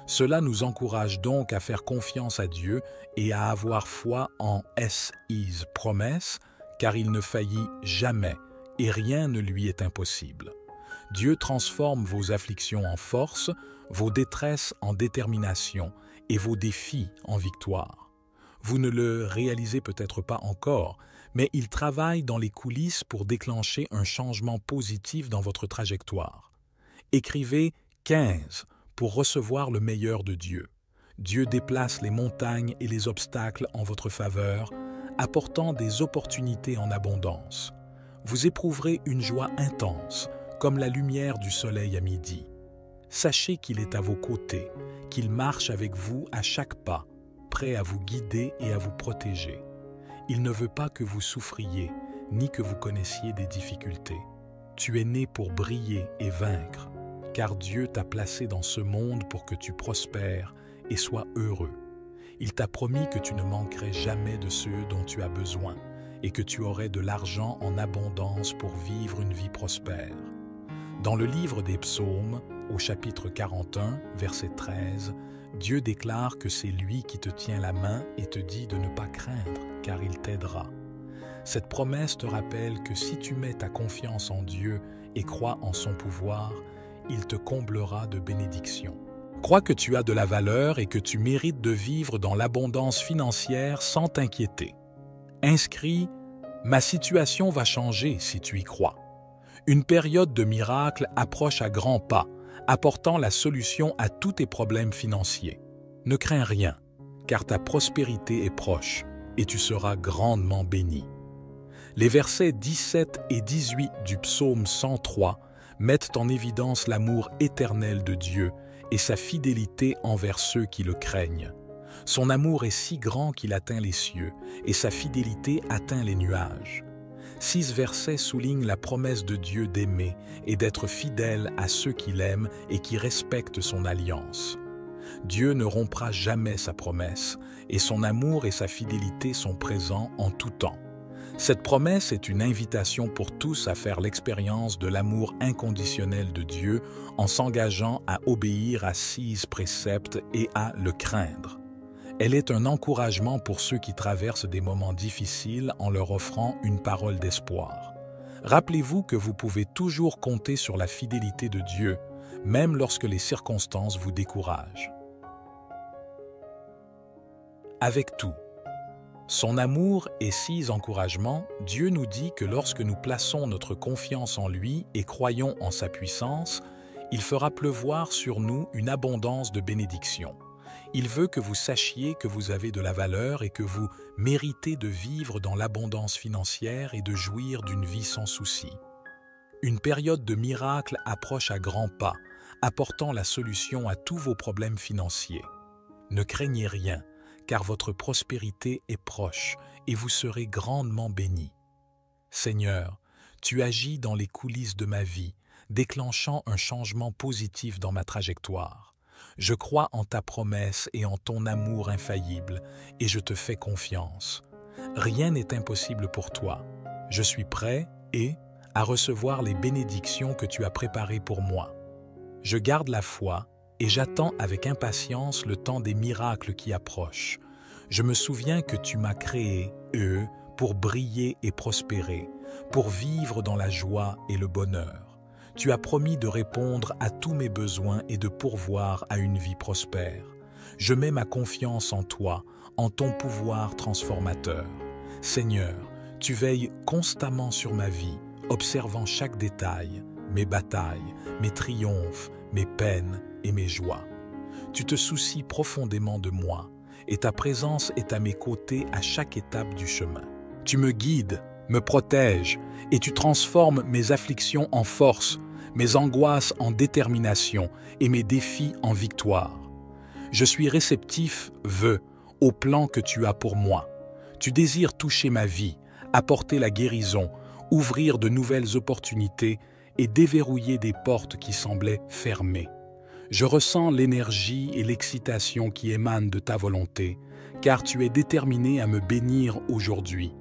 Cela nous encourage donc à faire confiance à Dieu et à avoir foi en SI's promesses, car il ne faillit jamais et rien ne lui est impossible. Dieu transforme vos afflictions en force, vos détresses en détermination et vos défis en victoire. Vous ne le réalisez peut-être pas encore, mais il travaille dans les coulisses pour déclencher un changement positif dans votre trajectoire. Écrivez 15 pour recevoir le meilleur de Dieu. Dieu déplace les montagnes et les obstacles en votre faveur, apportant des opportunités en abondance. Vous éprouverez une joie intense, comme la lumière du soleil à midi. Sachez qu'il est à vos côtés, qu'il marche avec vous à chaque pas, prêt à vous guider et à vous protéger. Il ne veut pas que vous souffriez, ni que vous connaissiez des difficultés. Tu es né pour briller et vaincre, car Dieu t'a placé dans ce monde pour que tu prospères et sois heureux. Il t'a promis que tu ne manquerais jamais de ce dont tu as besoin et que tu aurais de l'argent en abondance pour vivre une vie prospère. Dans le livre des Psaumes, au chapitre 41, verset 13, Dieu déclare que c'est lui qui te tient la main et te dit de ne pas craindre, car il t'aidera. Cette promesse te rappelle que si tu mets ta confiance en Dieu et crois en son pouvoir, il te comblera de bénédictions. Crois que tu as de la valeur et que tu mérites de vivre dans l'abondance financière sans t'inquiéter. Inscris « Ma situation va changer si tu y crois ». Une période de miracle approche à grands pas, apportant la solution à tous tes problèmes financiers. Ne crains rien, car ta prospérité est proche et tu seras grandement béni. Les versets 17 et 18 du psaume 103 mettent en évidence l'amour éternel de Dieu et sa fidélité envers ceux qui le craignent. Son amour est si grand qu'il atteint les cieux et sa fidélité atteint les nuages. 6 versets soulignent la promesse de Dieu d'aimer et d'être fidèle à ceux qui l'aiment et qui respectent son alliance. Dieu ne rompra jamais sa promesse et son amour et sa fidélité sont présents en tout temps. Cette promesse est une invitation pour tous à faire l'expérience de l'amour inconditionnel de Dieu en s'engageant à obéir à 6 préceptes et à le craindre. Elle est un encouragement pour ceux qui traversent des moments difficiles en leur offrant une parole d'espoir. Rappelez-vous que vous pouvez toujours compter sur la fidélité de Dieu, même lorsque les circonstances vous découragent. Avec tout, son amour et 6 encouragements, Dieu nous dit que lorsque nous plaçons notre confiance en lui et croyons en sa puissance, il fera pleuvoir sur nous une abondance de bénédictions. Il veut que vous sachiez que vous avez de la valeur et que vous méritez de vivre dans l'abondance financière et de jouir d'une vie sans souci. Une période de miracle approche à grands pas, apportant la solution à tous vos problèmes financiers. Ne craignez rien, car votre prospérité est proche et vous serez grandement bénis. Seigneur, tu agis dans les coulisses de ma vie, déclenchant un changement positif dans ma trajectoire. Je crois en ta promesse et en ton amour infaillible, et je te fais confiance. Rien n'est impossible pour toi. Je suis prêt à recevoir les bénédictions que tu as préparées pour moi. Je garde la foi et j'attends avec impatience le temps des miracles qui approchent. Je me souviens que tu m'as créé, pour briller et prospérer, pour vivre dans la joie et le bonheur. Tu as promis de répondre à tous mes besoins et de pourvoir à une vie prospère. Je mets ma confiance en toi, en ton pouvoir transformateur. Seigneur, tu veilles constamment sur ma vie, observant chaque détail, mes batailles, mes triomphes, mes peines et mes joies. Tu te soucies profondément de moi, et ta présence est à mes côtés à chaque étape du chemin. Tu me guides, me protèges, et tu transformes mes afflictions en force, mes angoisses en détermination et mes défis en victoire. Je suis réceptif, au plan que tu as pour moi. Tu désires toucher ma vie, apporter la guérison, ouvrir de nouvelles opportunités et déverrouiller des portes qui semblaient fermées. Je ressens l'énergie et l'excitation qui émanent de ta volonté, car tu es déterminé à me bénir aujourd'hui.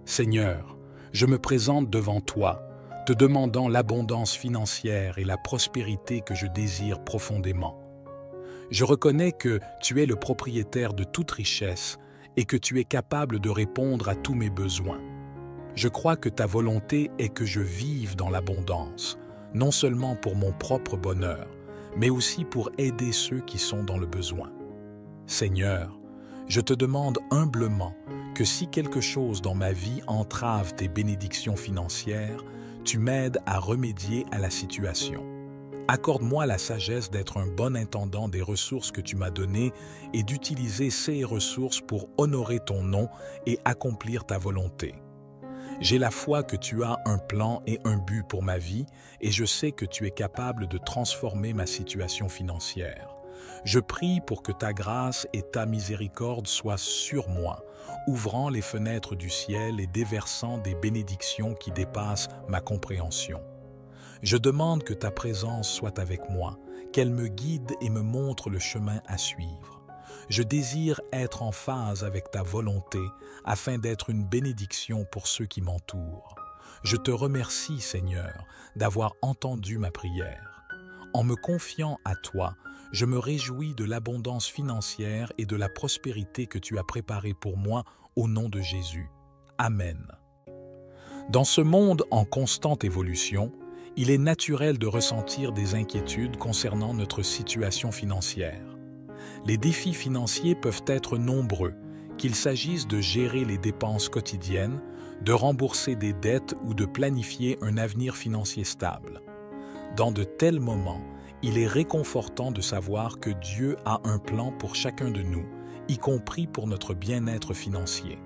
Seigneur, je me présente devant toi, te demandant l'abondance financière et la prospérité que je désire profondément. Je reconnais que tu es le propriétaire de toute richesse et que tu es capable de répondre à tous mes besoins. Je crois que ta volonté est que je vive dans l'abondance, non seulement pour mon propre bonheur, mais aussi pour aider ceux qui sont dans le besoin. Seigneur, je te demande humblement que si quelque chose dans ma vie entrave tes bénédictions financières, tu m'aides à remédier à la situation. Accorde-moi la sagesse d'être un bon intendant des ressources que tu m'as données et d'utiliser ces ressources pour honorer ton nom et accomplir ta volonté. J'ai la foi que tu as un plan et un but pour ma vie et je sais que tu es capable de transformer ma situation financière. Je prie pour que ta grâce et ta miséricorde soient sur moi, ouvrant les fenêtres du ciel et déversant des bénédictions qui dépassent ma compréhension. Je demande que ta présence soit avec moi, qu'elle me guide et me montre le chemin à suivre. Je désire être en phase avec ta volonté afin d'être une bénédiction pour ceux qui m'entourent. Je te remercie, Seigneur, d'avoir entendu ma prière. En me confiant à toi, je me réjouis de l'abondance financière et de la prospérité que tu as préparée pour moi au nom de Jésus. Amen. Dans ce monde en constante évolution, il est naturel de ressentir des inquiétudes concernant notre situation financière. Les défis financiers peuvent être nombreux, qu'il s'agisse de gérer les dépenses quotidiennes, de rembourser des dettes ou de planifier un avenir financier stable. Dans de tels moments, il est réconfortant de savoir que Dieu a un plan pour chacun de nous, y compris pour notre bien-être financier.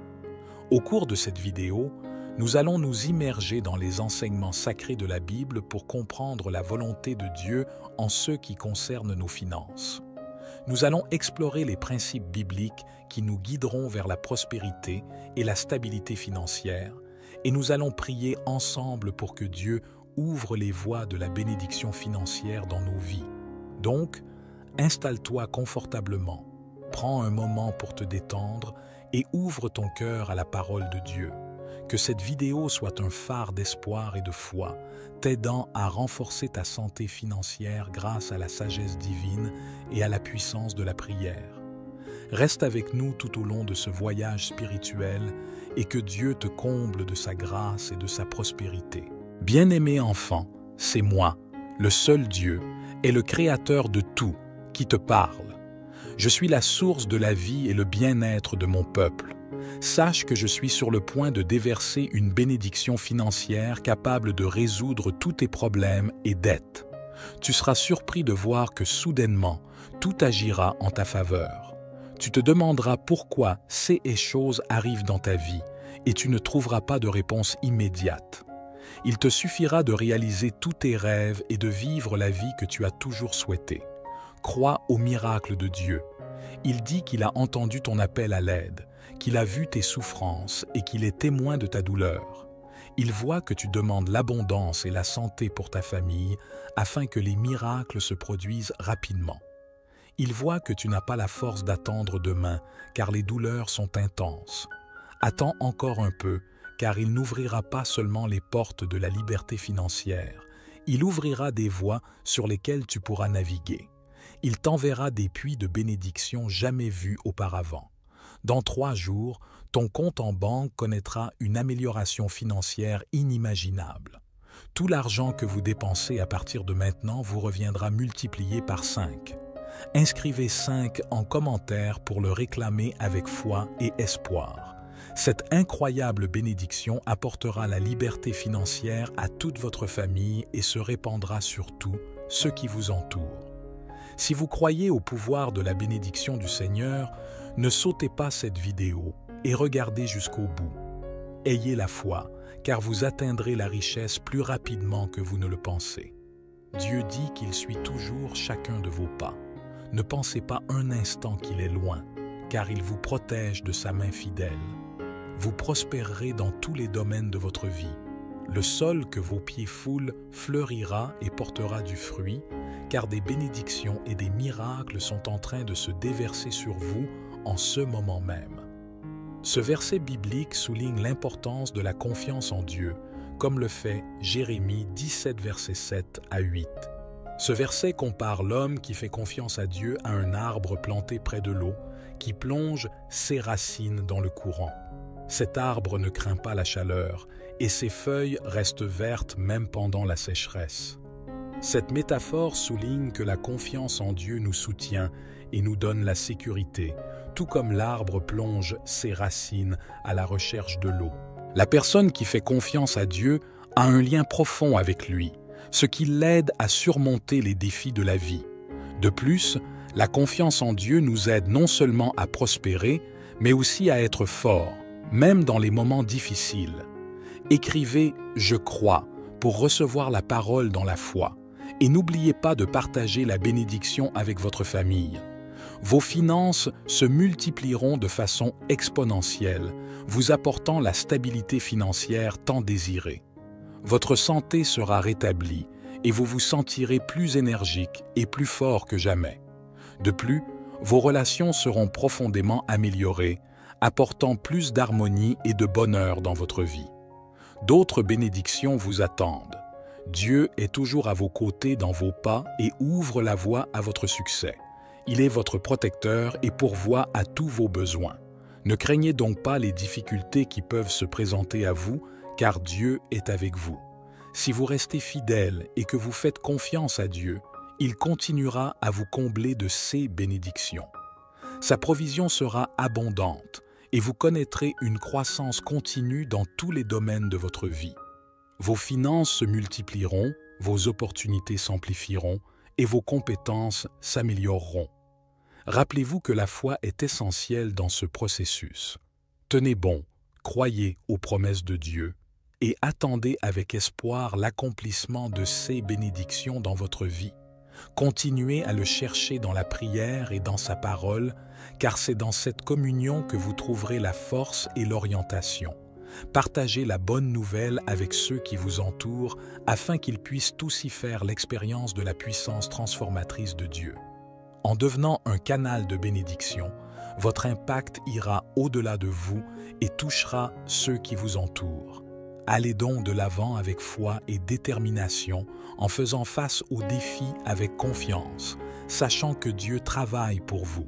Au cours de cette vidéo, nous allons nous immerger dans les enseignements sacrés de la Bible pour comprendre la volonté de Dieu en ce qui concerne nos finances. Nous allons explorer les principes bibliques qui nous guideront vers la prospérité et la stabilité financière, et nous allons prier ensemble pour que Dieu ouvre les voies de la bénédiction financière dans nos vies. Donc, installe-toi confortablement, prends un moment pour te détendre et ouvre ton cœur à la parole de Dieu. Que cette vidéo soit un phare d'espoir et de foi, t'aidant à renforcer ta santé financière grâce à la sagesse divine et à la puissance de la prière. Reste avec nous tout au long de ce voyage spirituel et que Dieu te comble de sa grâce et de sa prospérité. Bien-aimé enfant, c'est moi, le seul Dieu, et le Créateur de tout, qui te parle. Je suis la source de la vie et le bien-être de mon peuple. Sache que je suis sur le point de déverser une bénédiction financière capable de résoudre tous tes problèmes et dettes. Tu seras surpris de voir que soudainement, tout agira en ta faveur. Tu te demanderas pourquoi ces choses arrivent dans ta vie et tu ne trouveras pas de réponse immédiate. Il te suffira de réaliser tous tes rêves et de vivre la vie que tu as toujours souhaitée. Crois au miracle de Dieu. Il dit qu'il a entendu ton appel à l'aide, qu'il a vu tes souffrances et qu'il est témoin de ta douleur. Il voit que tu demandes l'abondance et la santé pour ta famille afin que les miracles se produisent rapidement. Il voit que tu n'as pas la force d'attendre demain car les douleurs sont intenses. Attends encore un peu car il n'ouvrira pas seulement les portes de la liberté financière, il ouvrira des voies sur lesquelles tu pourras naviguer. Il t'enverra des puits de bénédiction jamais vus auparavant. Dans 3 jours, ton compte en banque connaîtra une amélioration financière inimaginable. Tout l'argent que vous dépensez à partir de maintenant vous reviendra multiplié par 5. Inscrivez 5 en commentaire pour le réclamer avec foi et espoir. Cette incroyable bénédiction apportera la liberté financière à toute votre famille et se répandra sur tous ceux qui vous entourent. Si vous croyez au pouvoir de la bénédiction du Seigneur, ne sautez pas cette vidéo et regardez jusqu'au bout. Ayez la foi, car vous atteindrez la richesse plus rapidement que vous ne le pensez. Dieu dit qu'il suit toujours chacun de vos pas. Ne pensez pas un instant qu'il est loin, car il vous protège de sa main fidèle. Vous prospérerez dans tous les domaines de votre vie. Le sol que vos pieds foulent fleurira et portera du fruit, car des bénédictions et des miracles sont en train de se déverser sur vous en ce moment même. Ce verset biblique souligne l'importance de la confiance en Dieu, comme le fait Jérémie 17, versets 7 à 8. Ce verset compare l'homme qui fait confiance à Dieu à un arbre planté près de l'eau, qui plonge ses racines dans le courant. Cet arbre ne craint pas la chaleur, et ses feuilles restent vertes même pendant la sécheresse. Cette métaphore souligne que la confiance en Dieu nous soutient et nous donne la sécurité, tout comme l'arbre plonge ses racines à la recherche de l'eau. La personne qui fait confiance à Dieu a un lien profond avec lui, ce qui l'aide à surmonter les défis de la vie. De plus, la confiance en Dieu nous aide non seulement à prospérer, mais aussi à être forts, même dans les moments difficiles. Écrivez « Je crois » pour recevoir la parole dans la foi. Et n'oubliez pas de partager la bénédiction avec votre famille. Vos finances se multiplieront de façon exponentielle, vous apportant la stabilité financière tant désirée. Votre santé sera rétablie et vous vous sentirez plus énergique et plus fort que jamais. De plus, vos relations seront profondément améliorées, apportant plus d'harmonie et de bonheur dans votre vie. D'autres bénédictions vous attendent. Dieu est toujours à vos côtés dans vos pas et ouvre la voie à votre succès. Il est votre protecteur et pourvoit à tous vos besoins. Ne craignez donc pas les difficultés qui peuvent se présenter à vous, car Dieu est avec vous. Si vous restez fidèle et que vous faites confiance à Dieu, il continuera à vous combler de ses bénédictions. Sa provision sera abondante et vous connaîtrez une croissance continue dans tous les domaines de votre vie. Vos finances se multiplieront, vos opportunités s'amplifieront et vos compétences s'amélioreront. Rappelez-vous que la foi est essentielle dans ce processus. Tenez bon, croyez aux promesses de Dieu et attendez avec espoir l'accomplissement de ses bénédictions dans votre vie. Continuez à le chercher dans la prière et dans sa parole, car c'est dans cette communion que vous trouverez la force et l'orientation. Partagez la bonne nouvelle avec ceux qui vous entourent afin qu'ils puissent tous y faire l'expérience de la puissance transformatrice de Dieu. En devenant un canal de bénédiction, Votre impact ira au-delà de vous et touchera ceux qui vous entourent. Allez donc de l'avant avec foi et détermination en faisant face aux défis avec confiance, sachant que Dieu travaille pour vous.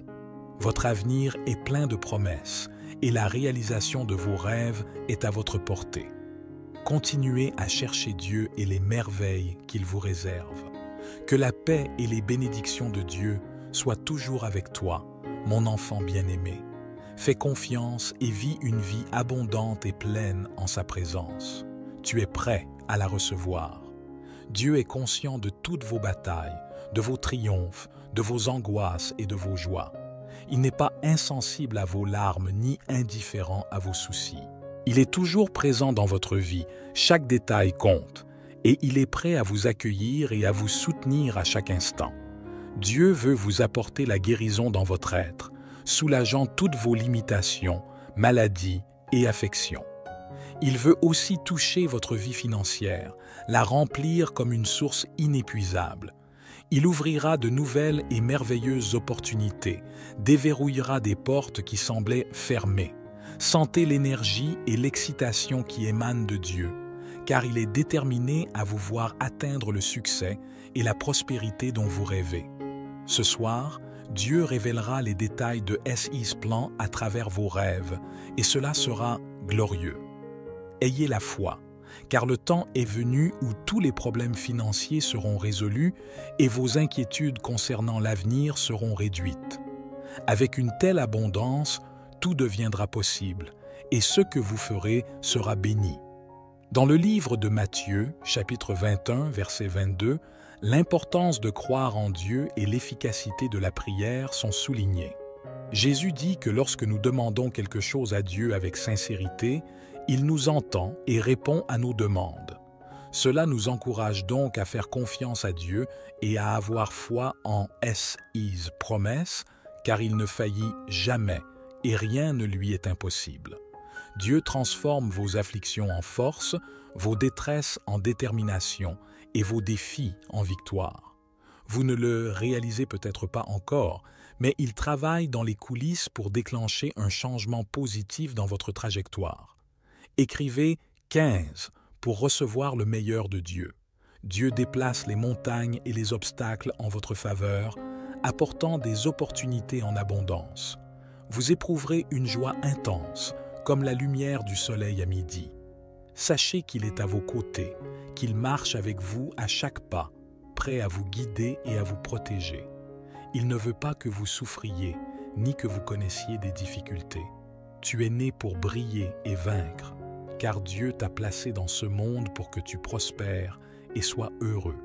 Votre avenir est plein de promesses et la réalisation de vos rêves est à votre portée. Continuez à chercher Dieu et les merveilles qu'il vous réserve. Que la paix et les bénédictions de Dieu soient toujours avec toi, mon enfant bien-aimé. Fais confiance et vis une vie abondante et pleine en sa présence. Tu es prêt à la recevoir. Dieu est conscient de toutes vos batailles, de vos triomphes, de vos angoisses et de vos joies. Il n'est pas insensible à vos larmes ni indifférent à vos soucis. Il est toujours présent dans votre vie, chaque détail compte, et il est prêt à vous accueillir et à vous soutenir à chaque instant. Dieu veut vous apporter la guérison dans votre être, soulageant toutes vos limitations, maladies et affections. Il veut aussi toucher votre vie financière, la remplir comme une source inépuisable. Il ouvrira de nouvelles et merveilleuses opportunités, déverrouillera des portes qui semblaient fermées. Sentez l'énergie et l'excitation qui émanent de Dieu, car il est déterminé à vous voir atteindre le succès et la prospérité dont vous rêvez. Ce soir, Dieu révélera les détails de SI's plan à travers vos rêves, et cela sera glorieux. Ayez la foi, car le temps est venu où tous les problèmes financiers seront résolus et vos inquiétudes concernant l'avenir seront réduites. Avec une telle abondance, tout deviendra possible, et ce que vous ferez sera béni. Dans le livre de Matthieu, chapitre 21, verset 22, l'importance de croire en Dieu et l'efficacité de la prière sont soulignées. Jésus dit que lorsque nous demandons quelque chose à Dieu avec sincérité, il nous entend et répond à nos demandes. Cela nous encourage donc à faire confiance à Dieu et à avoir foi en SI's promesses, car il ne faillit jamais et rien ne lui est impossible. Dieu transforme vos afflictions en force, vos détresses en détermination et vos défis en victoire. Vous ne le réalisez peut-être pas encore, mais il travaille dans les coulisses pour déclencher un changement positif dans votre trajectoire. Écrivez 15 pour recevoir le meilleur de Dieu. Dieu déplace les montagnes et les obstacles en votre faveur, apportant des opportunités en abondance. Vous éprouverez une joie intense, comme la lumière du soleil à midi. Sachez qu'il est à vos côtés, qu'il marche avec vous à chaque pas, prêt à vous guider et à vous protéger. Il ne veut pas que vous souffriez, ni que vous connaissiez des difficultés. Tu es né pour briller et vaincre, car Dieu t'a placé dans ce monde pour que tu prospères et sois heureux.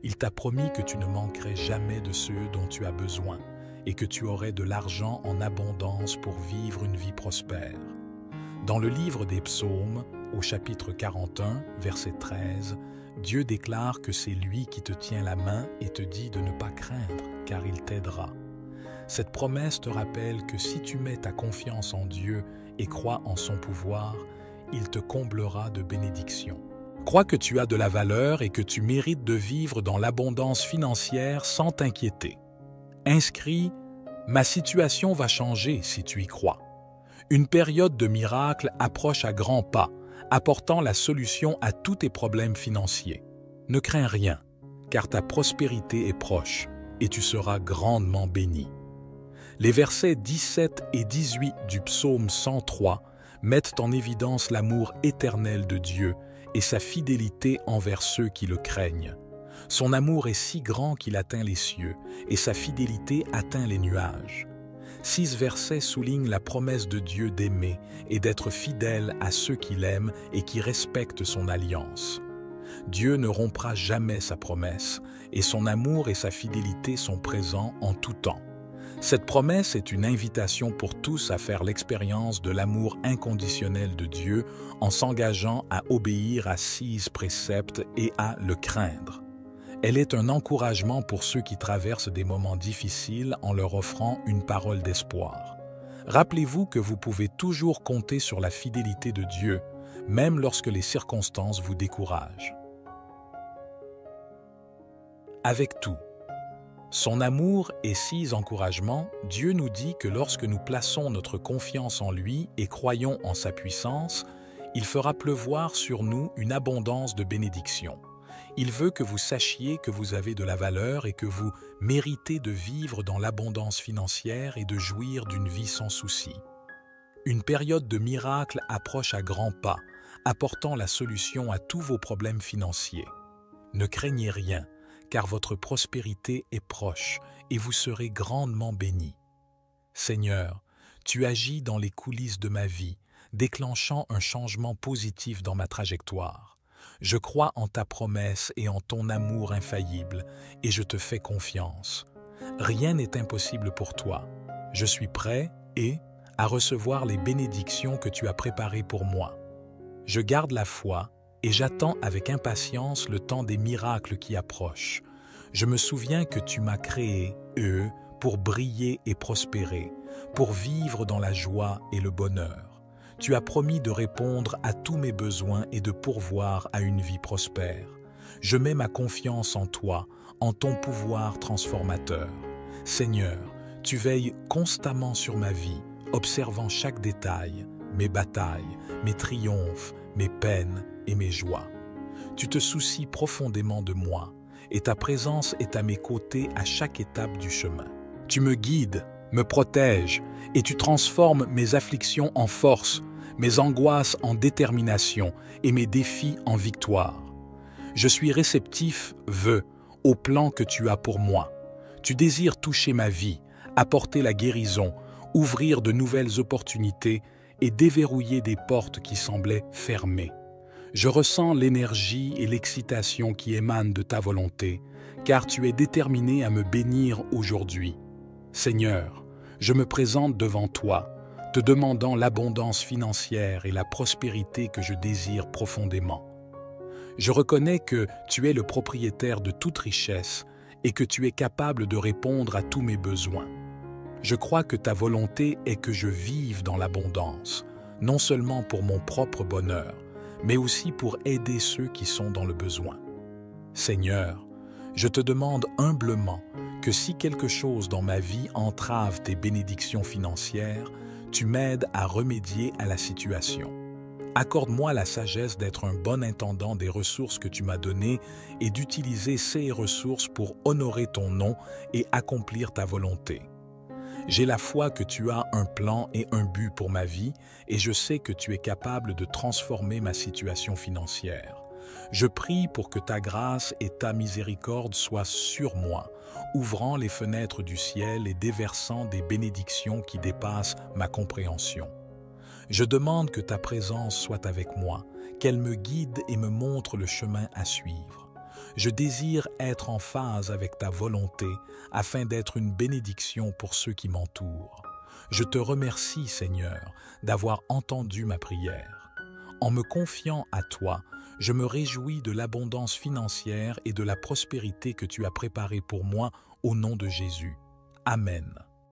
Il t'a promis que tu ne manquerais jamais de ce dont tu as besoin et que tu aurais de l'argent en abondance pour vivre une vie prospère. Dans le livre des Psaumes, au chapitre 41, verset 13, Dieu déclare que c'est lui qui te tient la main et te dit de ne pas craindre, car il t'aidera. Cette promesse te rappelle que si tu mets ta confiance en Dieu et crois en son pouvoir, il te comblera de bénédictions. Crois que tu as de la valeur et que tu mérites de vivre dans l'abondance financière sans t'inquiéter. Inscris « Ma situation va changer si tu y crois ». Une période de miracle approche à grands pas, apportant la solution à tous tes problèmes financiers. Ne crains rien, car ta prospérité est proche et tu seras grandement béni. Les versets 17 et 18 du psaume 103 mettent en évidence l'amour éternel de Dieu et sa fidélité envers ceux qui le craignent. Son amour est si grand qu'il atteint les cieux et sa fidélité atteint les nuages. 6 versets soulignent la promesse de Dieu d'aimer et d'être fidèle à ceux qui l'aiment et qui respectent son alliance. Dieu ne rompra jamais sa promesse et son amour et sa fidélité sont présents en tout temps. Cette promesse est une invitation pour tous à faire l'expérience de l'amour inconditionnel de Dieu en s'engageant à obéir à 6 préceptes et à le craindre. Elle est un encouragement pour ceux qui traversent des moments difficiles en leur offrant une parole d'espoir. Rappelez-vous que vous pouvez toujours compter sur la fidélité de Dieu, même lorsque les circonstances vous découragent. Avec tout, Son amour et six encouragements, Dieu nous dit que lorsque nous plaçons notre confiance en lui et croyons en sa puissance, il fera pleuvoir sur nous une abondance de bénédictions. Il veut que vous sachiez que vous avez de la valeur et que vous méritez de vivre dans l'abondance financière et de jouir d'une vie sans souci. Une période de miracle approche à grands pas, apportant la solution à tous vos problèmes financiers. Ne craignez rien, car votre prospérité est proche et vous serez grandement bénis. Seigneur, tu agis dans les coulisses de ma vie, déclenchant un changement positif dans ma trajectoire. Je crois en ta promesse et en ton amour infaillible, et je te fais confiance. Rien n'est impossible pour toi. Je suis prêt à recevoir les bénédictions que tu as préparées pour moi. Je garde la foi et j'attends avec impatience le temps des miracles qui approchent. Je me souviens que tu m'as créé, pour briller et prospérer, pour vivre dans la joie et le bonheur. Tu as promis de répondre à tous mes besoins et de pourvoir à une vie prospère. Je mets ma confiance en toi, en ton pouvoir transformateur. Seigneur, tu veilles constamment sur ma vie, observant chaque détail, mes batailles, mes triomphes, mes peines et mes joies. Tu te soucies profondément de moi, et ta présence est à mes côtés à chaque étape du chemin. Tu me guides, me protèges, et tu transformes mes afflictions en force, mes angoisses en détermination et mes défis en victoire. Je suis réceptif, au plan que tu as pour moi. Tu désires toucher ma vie, apporter la guérison, ouvrir de nouvelles opportunités et déverrouiller des portes qui semblaient fermées. Je ressens l'énergie et l'excitation qui émanent de ta volonté, car tu es déterminé à me bénir aujourd'hui. Seigneur, je me présente devant toi, te demandant l'abondance financière et la prospérité que je désire profondément. Je reconnais que tu es le propriétaire de toute richesse et que tu es capable de répondre à tous mes besoins. Je crois que ta volonté est que je vive dans l'abondance, non seulement pour mon propre bonheur, mais aussi pour aider ceux qui sont dans le besoin. Seigneur, je te demande humblement que si quelque chose dans ma vie entrave tes bénédictions financières, tu m'aides à remédier à la situation. Accorde-moi la sagesse d'être un bon intendant des ressources que tu m'as données et d'utiliser ces ressources pour honorer ton nom et accomplir ta volonté. J'ai la foi que tu as un plan et un but pour ma vie et je sais que tu es capable de transformer ma situation financière. Je prie pour que ta grâce et ta miséricorde soient sur moi, ouvrant les fenêtres du ciel et déversant des bénédictions qui dépassent ma compréhension. Je demande que ta présence soit avec moi, qu'elle me guide et me montre le chemin à suivre. Je désire être en phase avec ta volonté afin d'être une bénédiction pour ceux qui m'entourent. Je te remercie, Seigneur, d'avoir entendu ma prière. En me confiant à toi, je me réjouis de l'abondance financière et de la prospérité que tu as préparée pour moi au nom de Jésus. Amen.